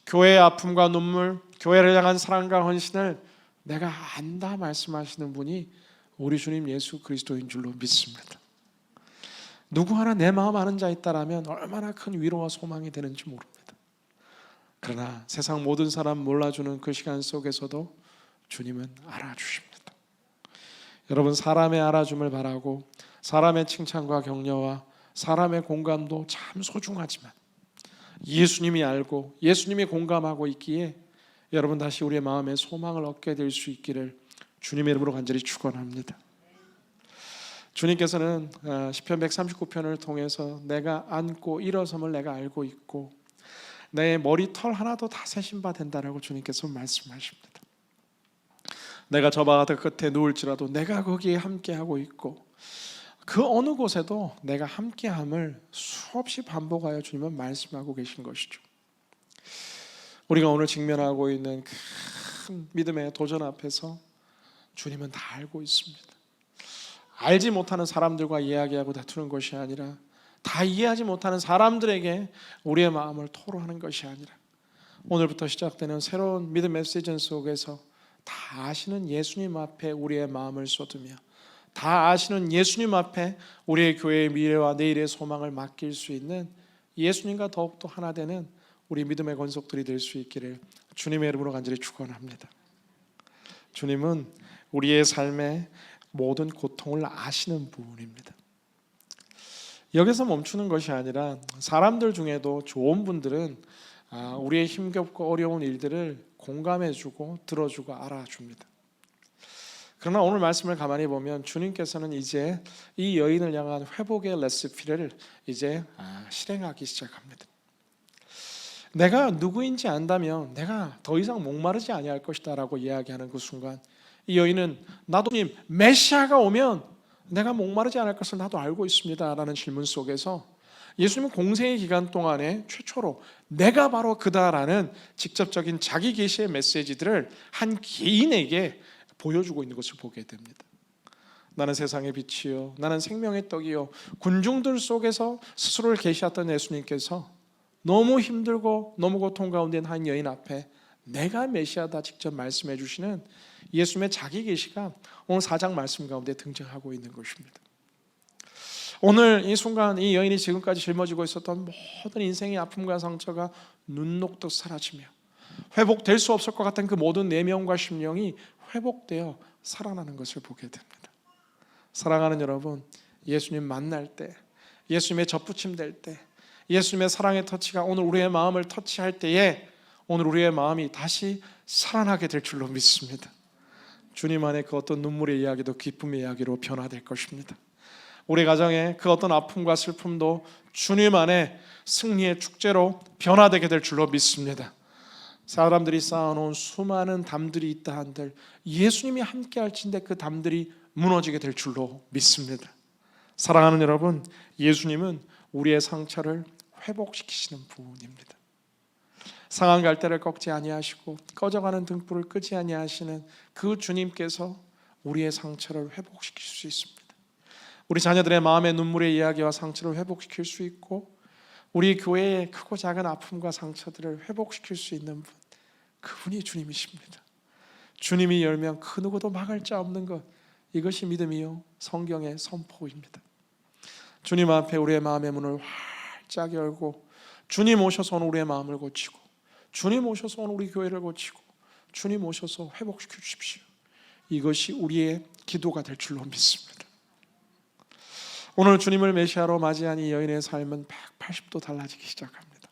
교회의 아픔과 눈물, 교회를 향한 사랑과 헌신을 내가 안다 말씀하시는 분이 우리 주님 예수 그리스도인 줄로 믿습니다. 누구 하나 내 마음 아는 자 있다라면 얼마나 큰 위로와 소망이 되는지 모릅니다. 그러나 세상 모든 사람 몰라주는 그 시간 속에서도 주님은 알아주십니다. 여러분, 사람의 알아줌을 바라고 사람의 칭찬과 격려와 사람의 공감도 참 소중하지만 예수님이 알고 예수님이 공감하고 있기에 여러분 다시 우리의 마음에 소망을 얻게 될 수 있기를 주님의 이름으로 간절히 축원합니다. 주님께서는 시편 139편을 통해서 내가 안고 일어섬을 내가 알고 있고 내 머리털 하나도 다 세신 바 된다라고 주님께서 말씀하십니다. 내가 저 바다 끝에 누울지라도 내가 거기에 함께하고 있고 그 어느 곳에도 내가 함께함을 수없이 반복하여 주님은 말씀하고 계신 것이죠. 우리가 오늘 직면하고 있는 큰 믿음의 도전 앞에서 주님은 다 알고 있습니다. 알지 못하는 사람들과 이야기하고 다투는 것이 아니라 다 이해하지 못하는 사람들에게 우리의 마음을 토로하는 것이 아니라 오늘부터 시작되는 새로운 믿음의 시즌 속에서 다 아시는 예수님 앞에 우리의 마음을 쏟으며 다 아시는 예수님 앞에 우리의 교회의 미래와 내일의 소망을 맡길 수 있는 예수님과 더욱더 하나 되는 우리 믿음의 권속들이 될 수 있기를 주님의 이름으로 간절히 축원합니다. 주님은 우리의 삶의 모든 고통을 아시는 분입니다. 여기서 멈추는 것이 아니라 사람들 중에도 좋은 분들은 우리의 힘겹고 어려운 일들을 공감해주고 들어주고 알아줍니다. 그러나 오늘 말씀을 가만히 보면 주님께서는 이제 이 여인을 향한 회복의 레시피를 이제 실행하기 시작합니다. 내가 누구인지 안다면 내가 더 이상 목마르지 아니할 것이다 라고 이야기하는 그 순간 이 여인은 나도 주님 메시아가 오면 내가 목마르지 않을 것을 나도 알고 있습니다 라는 질문 속에서 예수님은 공생의 기간 동안에 최초로 내가 바로 그다라는 직접적인 자기 계시의 메시지들을 한 개인에게 보여주고 있는 것을 보게 됩니다. 나는 세상의 빛이요 나는 생명의 떡이요. 군중들 속에서 스스로를 계시했던 예수님께서 너무 힘들고 너무 고통 가운데 있는 한 여인 앞에 내가 메시아다 직접 말씀해 주시는 예수님의 자기 계시가 오늘 4장 말씀 가운데 등장하고 있는 것입니다. 오늘 이 순간 이 여인이 지금까지 짊어지고 있었던 모든 인생의 아픔과 상처가 눈 녹듯 사라지며 회복될 수 없을 것 같은 그 모든 내면과 심령이 회복되어 살아나는 것을 보게 됩니다. 사랑하는 여러분, 예수님 만날 때, 예수님의 접붙임 될 때, 예수님의 사랑의 터치가 오늘 우리의 마음을 터치할 때에 오늘 우리의 마음이 다시 살아나게 될 줄로 믿습니다. 주님 안에 그 어떤 눈물의 이야기도 기쁨의 이야기로 변화될 것입니다. 우리 가정의 그 어떤 아픔과 슬픔도 주님 안에 승리의 축제로 변화되게 될 줄로 믿습니다. 사람들이 쌓아놓은 수많은 담들이 있다 한들 예수님이 함께 할진대 그 담들이 무너지게 될 줄로 믿습니다. 사랑하는 여러분, 예수님은 우리의 상처를 회복시키시는 분입니다. 상한 갈대를 꺾지 아니하시고 꺼져가는 등불을 끄지 아니하시는 그 주님께서 우리의 상처를 회복시킬 수 있습니다. 우리 자녀들의 마음의 눈물의 이야기와 상처를 회복시킬 수 있고 우리 교회의 크고 작은 아픔과 상처들을 회복시킬 수 있는 분, 그분이 주님이십니다. 주님이 열면 그 누구도 막을 자 없는 것, 이것이 믿음이요 성경의 선포입니다. 주님 앞에 우리의 마음의 문을 활짝 열고 주님 오셔서 오늘 우리의 마음을 고치고 주님 오셔서 오늘 우리 교회를 고치고 주님 오셔서 회복시켜 주십시오. 이것이 우리의 기도가 될 줄로 믿습니다. 오늘 주님을 메시아로 맞이한 이 여인의 삶은 180도 달라지기 시작합니다.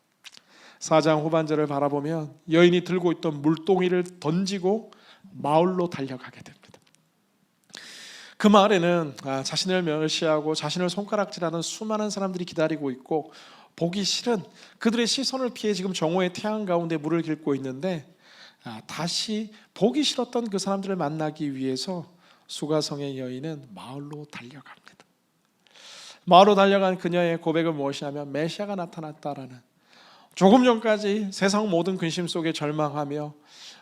4장 후반절을 바라보면 여인이 들고 있던 물동이를 던지고 마을로 달려가게 됩니다. 그 마을에는 자신을 멸시하고 자신을 손가락질하는 수많은 사람들이 기다리고 있고 보기 싫은 그들의 시선을 피해 지금 정오의 태양 가운데 물을 깃고 있는데 다시 보기 싫었던 그 사람들을 만나기 위해서 수가성의 여인은 마을로 달려갑니다. 마을로 달려간 그녀의 고백은 무엇이냐면 메시아가 나타났다라는, 조금 전까지 세상 모든 근심 속에 절망하며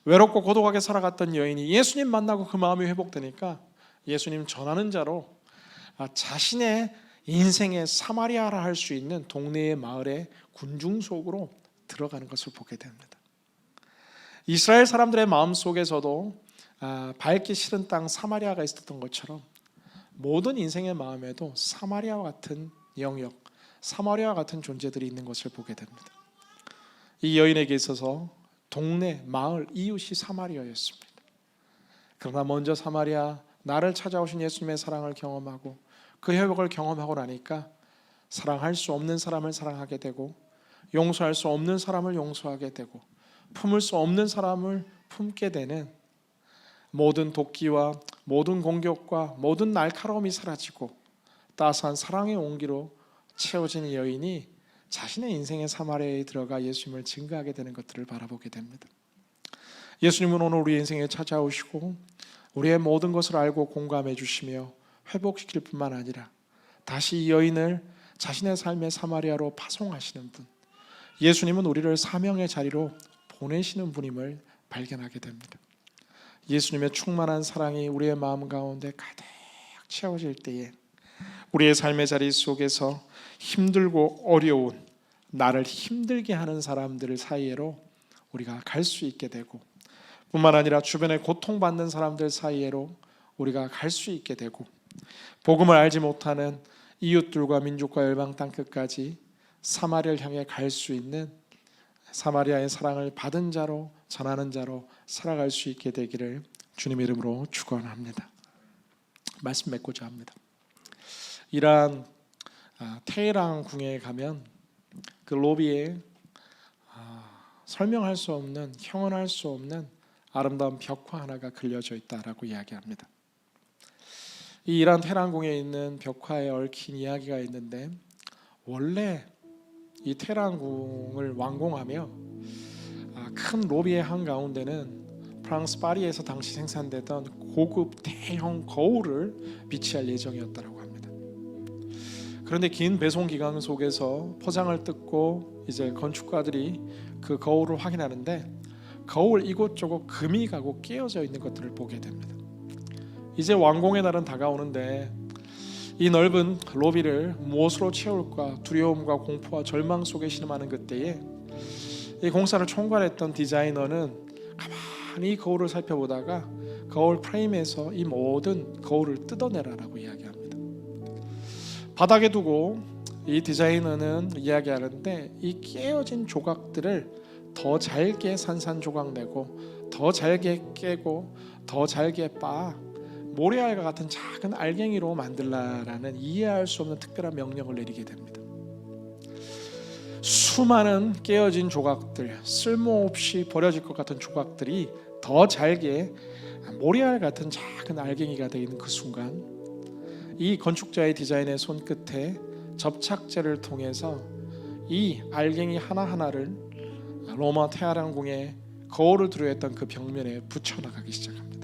외롭고 고독하게 살아갔던 여인이 예수님 만나고 그 마음이 회복되니까 예수님 전하는 자로 자신의 인생의 사마리아라 할 수 있는 동네의 마을의 군중 속으로 들어가는 것을 보게 됩니다. 이스라엘 사람들의 마음 속에서도 밟기 싫은 땅 사마리아가 있었던 것처럼 모든 인생의 마음에도 사마리아와 같은 영역, 사마리아와 같은 존재들이 있는 것을 보게 됩니다. 이 여인에게 있어서 동네, 마을, 이웃이 사마리아였습니다. 그러나 먼저 사마리아, 나를 찾아오신 예수님의 사랑을 경험하고 그 회복을 경험하고 나니까 사랑할 수 없는 사람을 사랑하게 되고 용서할 수 없는 사람을 용서하게 되고 품을 수 없는 사람을 품게 되는, 모든 도끼와 모든 공격과 모든 날카로움이 사라지고 따스한 사랑의 온기로 채워진 여인이 자신의 인생의 사마리아에 들어가 예수님을 증거하게 되는 것들을 바라보게 됩니다. 예수님은 오늘 우리 인생에 찾아오시고 우리의 모든 것을 알고 공감해 주시며 회복시킬 뿐만 아니라 다시 이 여인을 자신의 삶의 사마리아로 파송하시는 분, 예수님은 우리를 사명의 자리로 보내시는 분임을 발견하게 됩니다. 예수님의 충만한 사랑이 우리의 마음 가운데 가득 채워질 때에 우리의 삶의 자리 속에서 힘들고 어려운 나를 힘들게 하는 사람들 사이로 우리가 갈 수 있게 되고, 뿐만 아니라 주변에 고통받는 사람들 사이로 우리가 갈 수 있게 되고, 복음을 알지 못하는 이웃들과 민족과 열방 땅 끝까지 사마리아를 향해 갈 수 있는 사마리아의 사랑을 받은 자로, 전하는 자로 살아갈 수 있게 되기를 주님의 이름으로 축원합니다. 말씀 맺고자 합니다. 이란 테헤란 궁에 가면 그 로비에 설명할 수 없는, 형언할 수 없는 아름다운 벽화 하나가 그려져 있다라고 이야기합니다. 이 이란 테헤란 궁에 있는 벽화에 얽힌 이야기가 있는데, 원래 이 테헤란 궁을 완공하며 큰 로비의 한가운데는 프랑스 파리에서 당시 생산되던 고급 대형 거울을 비치할 예정이었다고 합니다. 그런데 긴 배송 기간 속에서 포장을 뜯고 이제 건축가들이 그 거울을 확인하는데, 거울 이곳저곳 금이 가고 깨어져 있는 것들을 보게 됩니다. 이제 완공의 날은 다가오는데 이 넓은 로비를 무엇으로 채울까 두려움과 공포와 절망 속에 신음하는 그때에 이 공사를 총괄했던 디자이너는 가만히 거울을 살펴보다가 거울 프레임에서 이 모든 거울을 뜯어내라라고 이야기합니다. 바닥에 두고 이 디자이너는 이야기하는데, 이 깨어진 조각들을 더 잘게 산산조각 내고 더 잘게 깨고 더 잘게 빻아 모래알과 같은 작은 알갱이로 만들라라는 이해할 수 없는 특별한 명령을 내리게 됩니다. 수많은 깨어진 조각들, 쓸모없이 버려질 것 같은 조각들이 더 잘게 모래알 같은 작은 알갱이가 되는 그 순간, 이 건축자의 디자인의 손끝에 접착제를 통해서 이 알갱이 하나하나를 로마 테헤란 궁의 거울을 두려했던 그 벽면에 붙여나가기 시작합니다.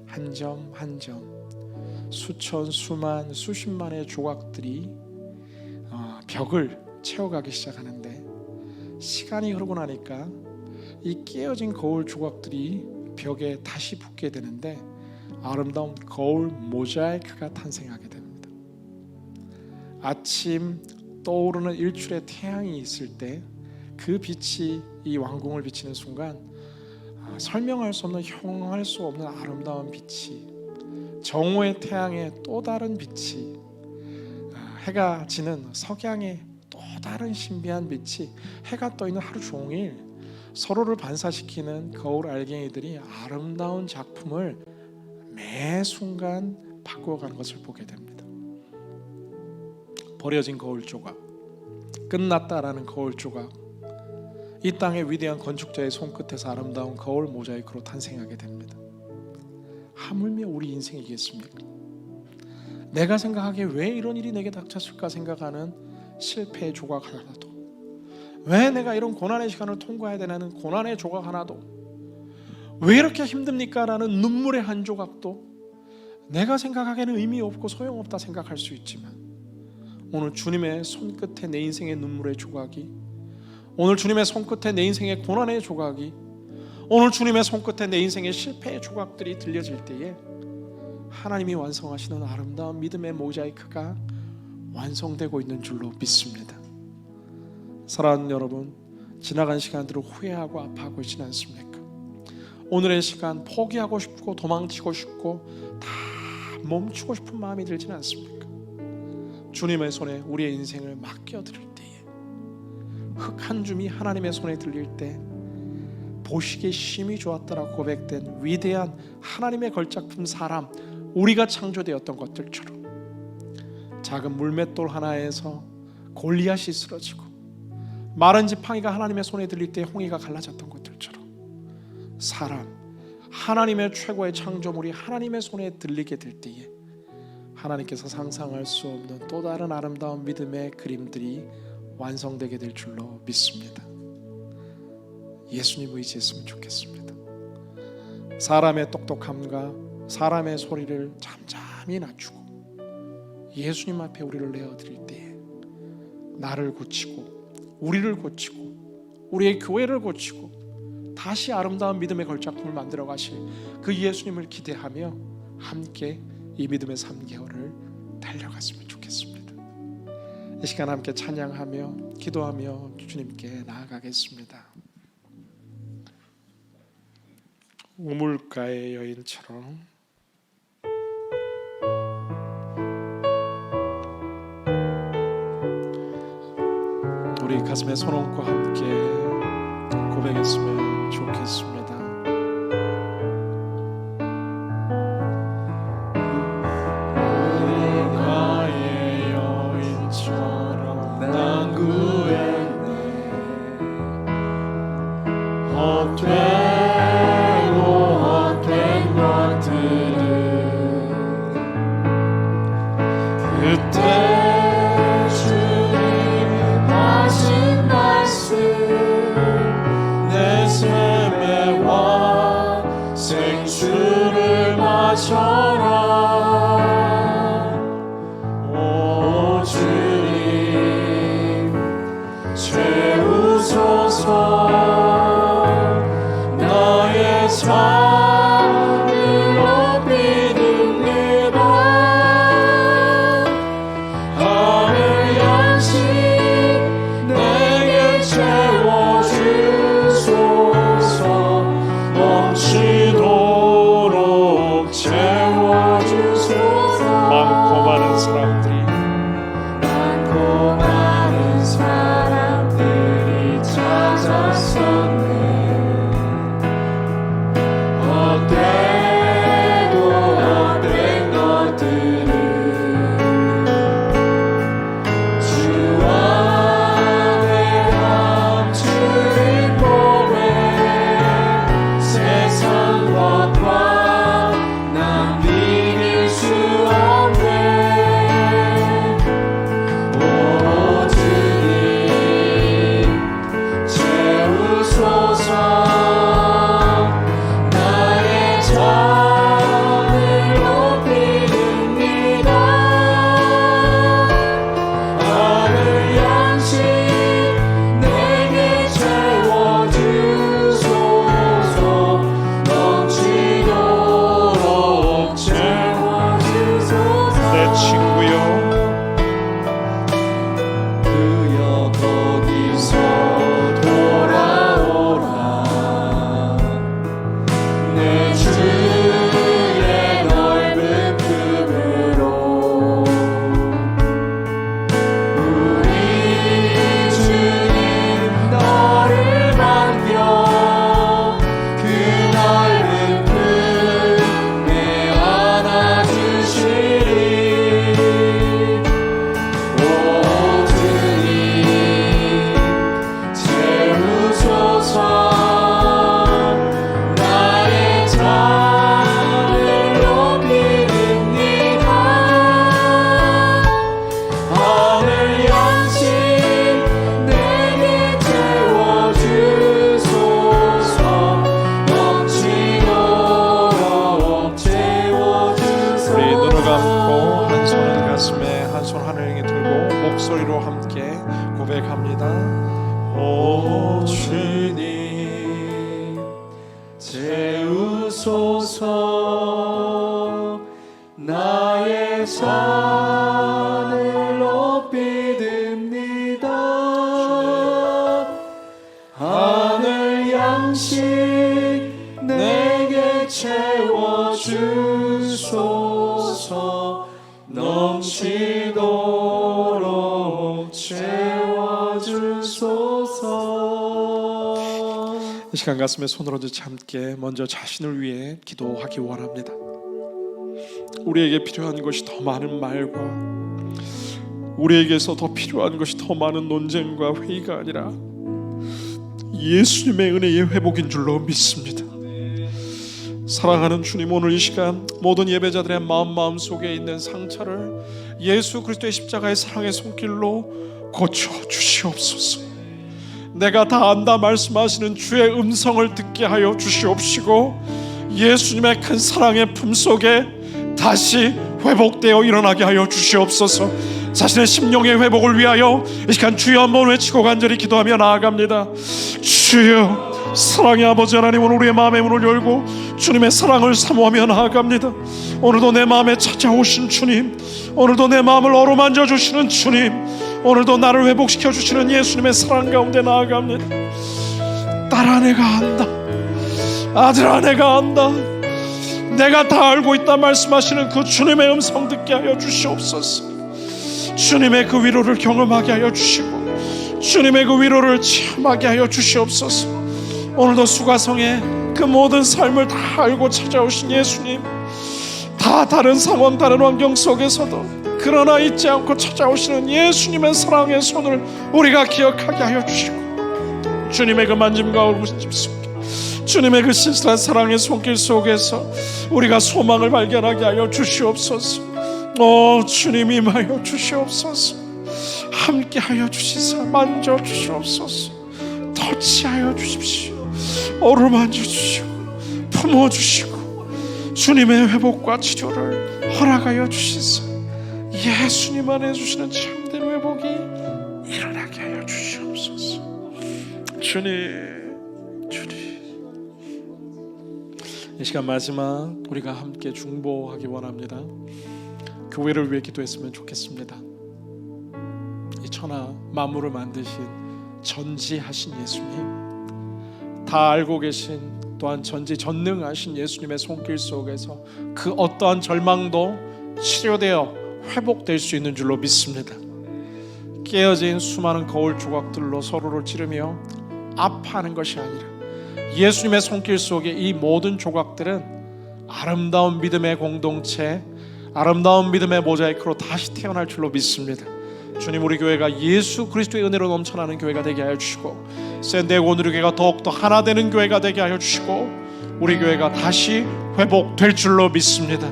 한 점 한 점, 수천, 수만, 수십만의 조각들이 벽을 채워가기 시작하는데, 시간이 흐르고 나니까 이 깨어진 거울 조각들이 벽에 다시 붙게 되는데 아름다운 거울 모자이크가 탄생하게 됩니다. 아침 떠오르는 일출의 태양이 있을 때 그 빛이 이 왕궁을 비치는 순간 설명할 수 없는, 형용할 수 없는 아름다운 빛이, 정오의 태양의 또 다른 빛이, 해가 지는 석양의 또 다른 신비한 빛이, 해가 떠 있는 하루 종일 서로를 반사시키는 거울 알갱이들이 아름다운 작품을 매 순간 바꾸어가는 것을 보게 됩니다. 버려진 거울 조각, 끝났다라는 거울 조각, 이 땅의 위대한 건축자의 손끝에서 아름다운 거울 모자이크로 탄생하게 됩니다. 하물며 우리 인생이겠습니까? 내가 생각하기에 왜 이런 일이 내게 닥쳤을까 생각하는 실패의 조각 하나도, 왜 내가 이런 고난의 시간을 통과해야 되는 고난의 조각 하나도, 왜 이렇게 힘듭니까? 라는 눈물의 한 조각도 내가 생각하기에는 의미 없고 소용없다 생각할 수 있지만, 오늘 주님의 손끝에 내 인생의 눈물의 조각이, 오늘 주님의 손끝에 내 인생의 고난의 조각이, 오늘 주님의 손끝에 내 인생의 실패의 조각들이 들려질 때에 하나님이 완성하시는 아름다운 믿음의 모자이크가 완성되고 있는 줄로 믿습니다. 사랑하는 여러분, 지나간 시간들을 후회하고 아파하고 있지는 않습니까? 오늘의 시간 포기하고 싶고 도망치고 싶고 다 멈추고 싶은 마음이 들지는 않습니까? 주님의 손에 우리의 인생을 맡겨드릴 때에, 흙 한 줌이 하나님의 손에 들릴 때 보시기에 심히 좋았다라고 고백된 위대한 하나님의 걸작품 사람, 우리가 창조되었던 것들처럼, 작은 물맷돌 하나에서 골리앗이 쓰러지고 마른 지팡이가 하나님의 손에 들릴 때 홍해가 갈라졌던 것들처럼, 사람, 하나님의 최고의 창조물이 하나님의 손에 들리게 될 때에 하나님께서 상상할 수 없는 또 다른 아름다운 믿음의 그림들이 완성되게 될 줄로 믿습니다. 예수님 의지했으면 좋겠습니다. 사람의 똑똑함과 사람의 소리를 잠잠히 낮추고 예수님 앞에 우리를 내어드릴 때에 나를 고치고 우리를 고치고 우리의 교회를 고치고 다시 아름다운 믿음의 걸작품을 만들어 가실 그 예수님을 기대하며 함께 이 믿음의 3개월을 달려갔으면 좋겠습니다. 이 시간 함께 찬양하며 기도하며 주님께 나아가겠습니다. 우물가의 여인처럼 우리 가슴에 손 얹고 함께 고백했으면 좋겠습니다. 우물가의 여인처럼 난 구했네. 헛된 것들을 그때 하신 말씀 내 삶의 왕 생수를 마셔라. 오 주님 채우소서. 나의 삶을 높이는이다. 하늘 양식 내게 채워주소서. 넘치도록 채워주소서. 많고 많은 사람들이 찾았었네. 헛된 것들을 주 안에 감추린 몸에 세상 것과 난 비길 수 없네. 오 주님 채우소서. 목소리로 함께 고백합니다. 오 주님 채우소서. 나의 산을 높이 듭니다. 하늘 양식 내게 채워주소서. 넘치도록 채워주소서. 이 시간 가슴에 손을 얹어 함께 먼저 자신을 위해 기도하기 원합니다. 우리에게 필요한 것이 더 많은 말과 우리에게서 더 필요한 것이 더 많은 논쟁과 회의가 아니라 예수님의 은혜의 회복인 줄로 믿습니다. 사랑하는 주님, 오늘 이 시간 모든 예배자들의 마음속에 있는 상처를 예수 그리스도의 십자가의 사랑의 손길로 고쳐주시옵소서. 내가 다 안다 말씀하시는 주의 음성을 듣게 하여 주시옵시고 예수님의 큰 사랑의 품속에 다시 회복되어 일어나게 하여 주시옵소서. 자신의 심령의 회복을 위하여 이 시간 주여 한번 외치고 간절히 기도하며 나아갑니다. 주여 사랑의 아버지 하나님은 우리의 마음의 문을 열고 주님의 사랑을 사모하며 나아갑니다. 오늘도 내 마음에 찾아오신 주님, 오늘도 내 마음을 어루만져 주시는 주님, 오늘도 나를 회복시켜 주시는 예수님의 사랑 가운데 나아갑니다. 딸 아내가 안다, 아들 아내가 안다, 내가 다 알고 있다 말씀하시는 그 주님의 음성 듣게 하여 주시옵소서. 주님의 그 위로를 경험하게 하여 주시고 주님의 그 위로를 체험하게 하여 주시옵소서. 오늘도 수가성의 그 모든 삶을 다 알고 찾아오신 예수님, 다 다른 상황 다른 환경 속에서도 그러나 잊지 않고 찾아오시는 예수님의 사랑의 손을 우리가 기억하게 하여 주시고, 주님의 그 만짐과 울부심 속에, 주님의 그 신실한 사랑의 손길 속에서 우리가 소망을 발견하게 하여 주시옵소서. 주님 임하여 주시옵소서. 함께 하여 주시사 만져 주시옵소서. 터치하여 주십시오. 어루만져 주시고 품어 주시고 주님의 회복과 치료를 허락하여 주시사 예수님 안에 주시는 참된 회복이 일어나게 하여 주시옵소서. 주님, 이 시간 마지막 우리가 함께 중보하기 원합니다. 교회를 위해 기도했으면 좋겠습니다. 이 천하 만물을 만드신 전지하신 예수님, 다 알고 계신 또한 전지전능하신 예수님의 손길 속에서 그 어떠한 절망도 치료되어 회복될 수 있는 줄로 믿습니다. 깨어진 수많은 거울 조각들로 서로를 찌르며 아파하는 것이 아니라 예수님의 손길 속에 이 모든 조각들은 아름다운 믿음의 공동체, 아름다운 믿음의 모자이크로 다시 태어날 줄로 믿습니다. 주님, 우리 교회가 예수 그리스도의 은혜로 넘쳐나는 교회가 되게 하여 주시고, 샌디에고 오늘의 교회가 더욱더 하나 되는 교회가 되게 하여 주시고, 우리 교회가 다시 회복될 줄로 믿습니다.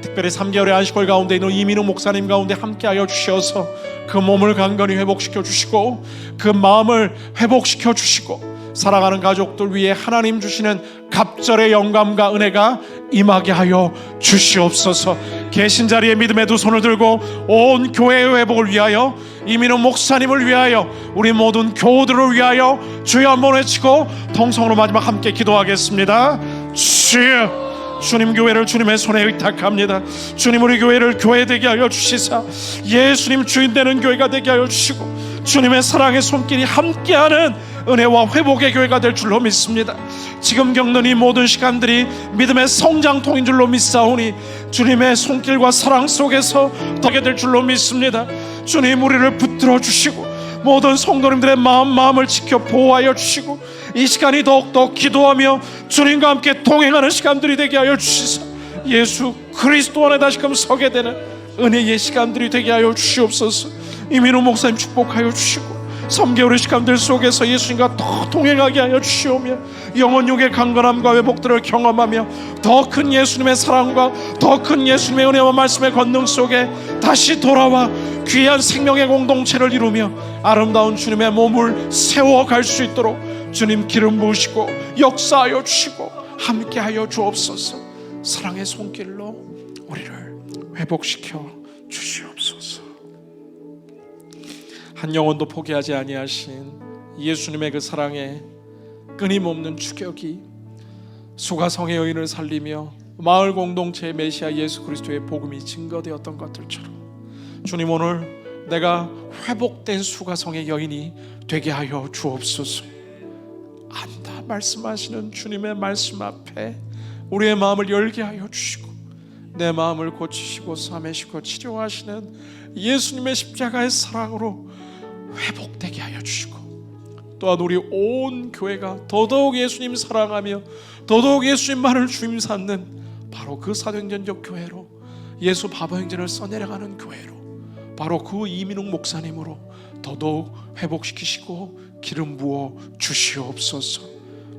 특별히 3개월의 안식월 가운데 있는 이민우 목사님 가운데 함께 하여 주셔서 그 몸을 강건히 회복시켜 주시고 그 마음을 회복시켜 주시고, 사랑하는 가족들 위해 하나님 주시는 갑절의 영감과 은혜가 임하게 하여 주시옵소서. 계신 자리에 믿음의 두 손을 들고 온 교회의 회복을 위하여, 이민우 목사님을 위하여, 우리 모든 교우들을 위하여 주여 한번 외치고 통성으로 마지막 함께 기도하겠습니다. 주여, 주님 교회를 주님의 손에 의탁합니다. 주님, 우리 교회를 교회되게 하여 주시사 예수님 주인 되는 교회가 되게 하여 주시고, 주님의 사랑의 손길이 함께하는 은혜와 회복의 교회가 될 줄로 믿습니다. 지금 겪는 이 모든 시간들이 믿음의 성장통인 줄로 믿사오니 주님의 손길과 사랑 속에서 더게 될 줄로 믿습니다. 주님, 우리를 붙들어 주시고 모든 성도님들의 마음을 지켜 보호하여 주시고, 이 시간이 더욱더 기도하며 주님과 함께 동행하는 시간들이 되게 하여 주시사 예수 그리스도 안에 다시금 서게 되는 은혜의 시간들이 되게 하여 주시옵소서. 이민우 목사님 축복하여 주시고 3개월의 시간들 속에서 예수님과 더 동행하게 하여 주시오며, 영혼육의 강건함과 회복들을 경험하며 더 큰 예수님의 사랑과 더 큰 예수님의 은혜와 말씀의 권능 속에 다시 돌아와 귀한 생명의 공동체를 이루며 아름다운 주님의 몸을 세워갈 수 있도록 주님 기름 부으시고 역사하여 주시고 함께하여 주옵소서. 사랑의 손길로 우리를 회복시켜 주시옵소서. 한 영혼도 포기하지 아니하신 예수님의 그 사랑에 끊임없는 추격이 수가성의 여인을 살리며 마을 공동체의 메시아 예수 그리스도의 복음이 증거되었던 것들처럼, 주님, 오늘 내가 회복된 수가성의 여인이 되게 하여 주옵소서. 안다 말씀하시는 주님의 말씀 앞에 우리의 마음을 열게 하여 주시고, 내 마음을 고치시고 싸매시고 치료하시는 예수님의 십자가의 사랑으로 회복되게 하여 주시고, 또한 우리 온 교회가 더더욱 예수님 사랑하며 더더욱 예수님만을 주임 삼는 바로 그 사도행전적 교회로, 예수 바보행전을 써내려가는 교회로, 바로 그 이민욱 목사님으로 더더욱 회복시키시고 기름 부어 주시옵소서.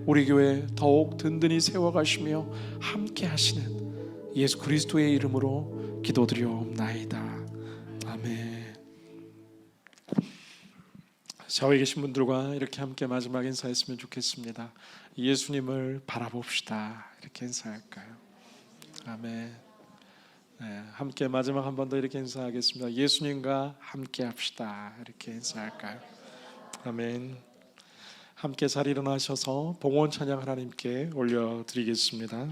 우리 교회 더욱 든든히 세워가시며 함께 하시는 예수 그리스도의 이름으로 기도드리옵나이다. 아멘. 좌우에 계신 분들과 이렇게 함께 마지막 인사했으면 좋겠습니다. 예수님을 바라봅시다. 이렇게 인사할까요? 아멘. 네, 함께 마지막 한 번 더 이렇게 인사하겠습니다. 예수님과 함께 합시다. 이렇게 인사할까요? 아멘. 함께 자리 일어나셔서 봉헌 찬양 하나님께 올려드리겠습니다.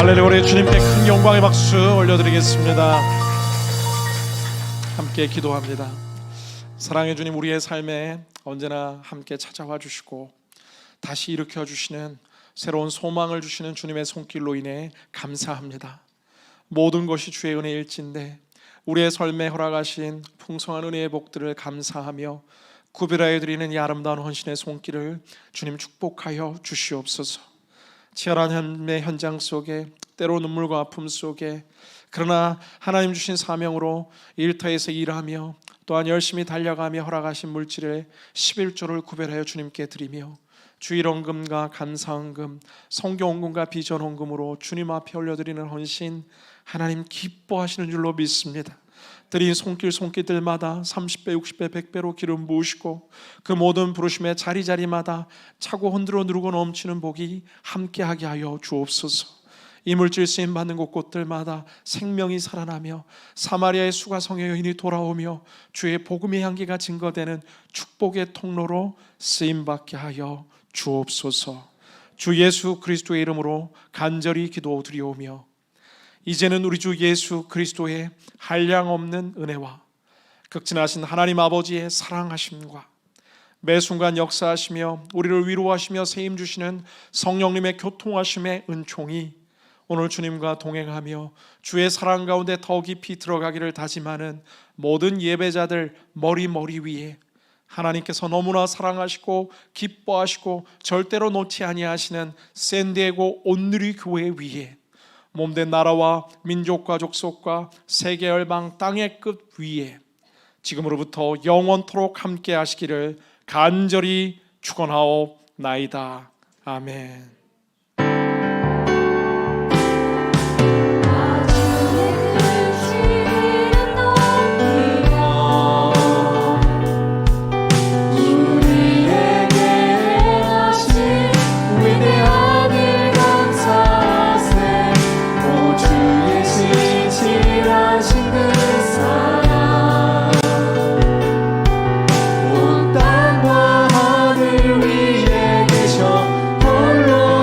할렐루야. 우리 주님께 큰 영광의 박수 올려드리겠습니다. 함께 기도합니다. 사랑해 주님, 우리의 삶에 언제나 함께 찾아와 주시고 다시 일으켜 주시는 새로운 소망을 주시는 주님의 손길로 인해 감사합니다. 모든 것이 주의 은혜일진데 우리의 삶에 허락하신 풍성한 은혜의 복들을 감사하며 구별하여 드리는 이 아름다운 헌신의 손길을 주님 축복하여 주시옵소서. 치열한 삶의 현장 속에, 때로 눈물과 아픔 속에, 그러나 하나님 주신 사명으로 일터에서 일하며 또한 열심히 달려가며 허락하신 물질의 11조를 구별하여 주님께 드리며 주일헌금과 감사헌금, 성경헌금과 비전헌금으로 주님 앞에 올려드리는 헌신, 하나님 기뻐하시는 줄로 믿습니다. 드린 손길들마다 30배, 60배, 100배로 기름 부으시고 그 모든 부르심의 자리자리마다 차고 흔들어 누르고 넘치는 복이 함께하게 하여 주옵소서. 이물질 쓰임 받는 곳곳들마다 생명이 살아나며 사마리아의 수가성의 여인이 돌아오며 주의 복음의 향기가 증거되는 축복의 통로로 쓰임받게 하여 주옵소서. 주 예수 그리스도의 이름으로 간절히 기도드리오며 이제는 우리 주 예수 그리스도의 한량없는 은혜와 극진하신 하나님 아버지의 사랑하심과 매 순간 역사하시며 우리를 위로하시며 세임 주시는 성령님의 교통하심의 은총이 오늘 주님과 동행하며 주의 사랑 가운데 더 깊이 들어가기를 다짐하는 모든 예배자들 머리 위에 하나님께서 너무나 사랑하시고 기뻐하시고 절대로 놓지 아니하시는 샌디에고 온누리 교회 위에 몸된 나라와 민족과 족속과 세계 열방 땅의 끝 위에 지금으로부터 영원토록 함께 하시기를 간절히 축원하옵나이다. 아멘.
온 땅과 하늘 위에 계셔 홀로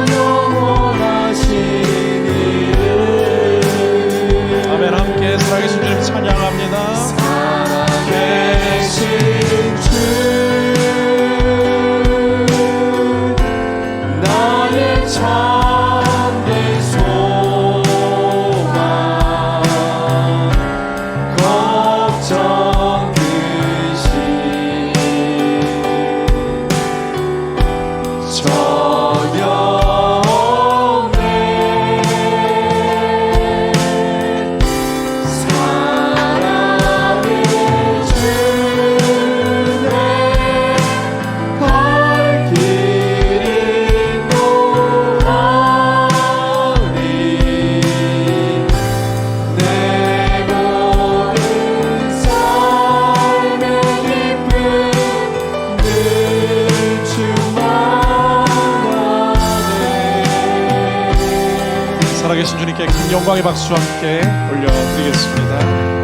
살아계신 주님께 큰 영광의 박수와 함께 올려드리겠습니다.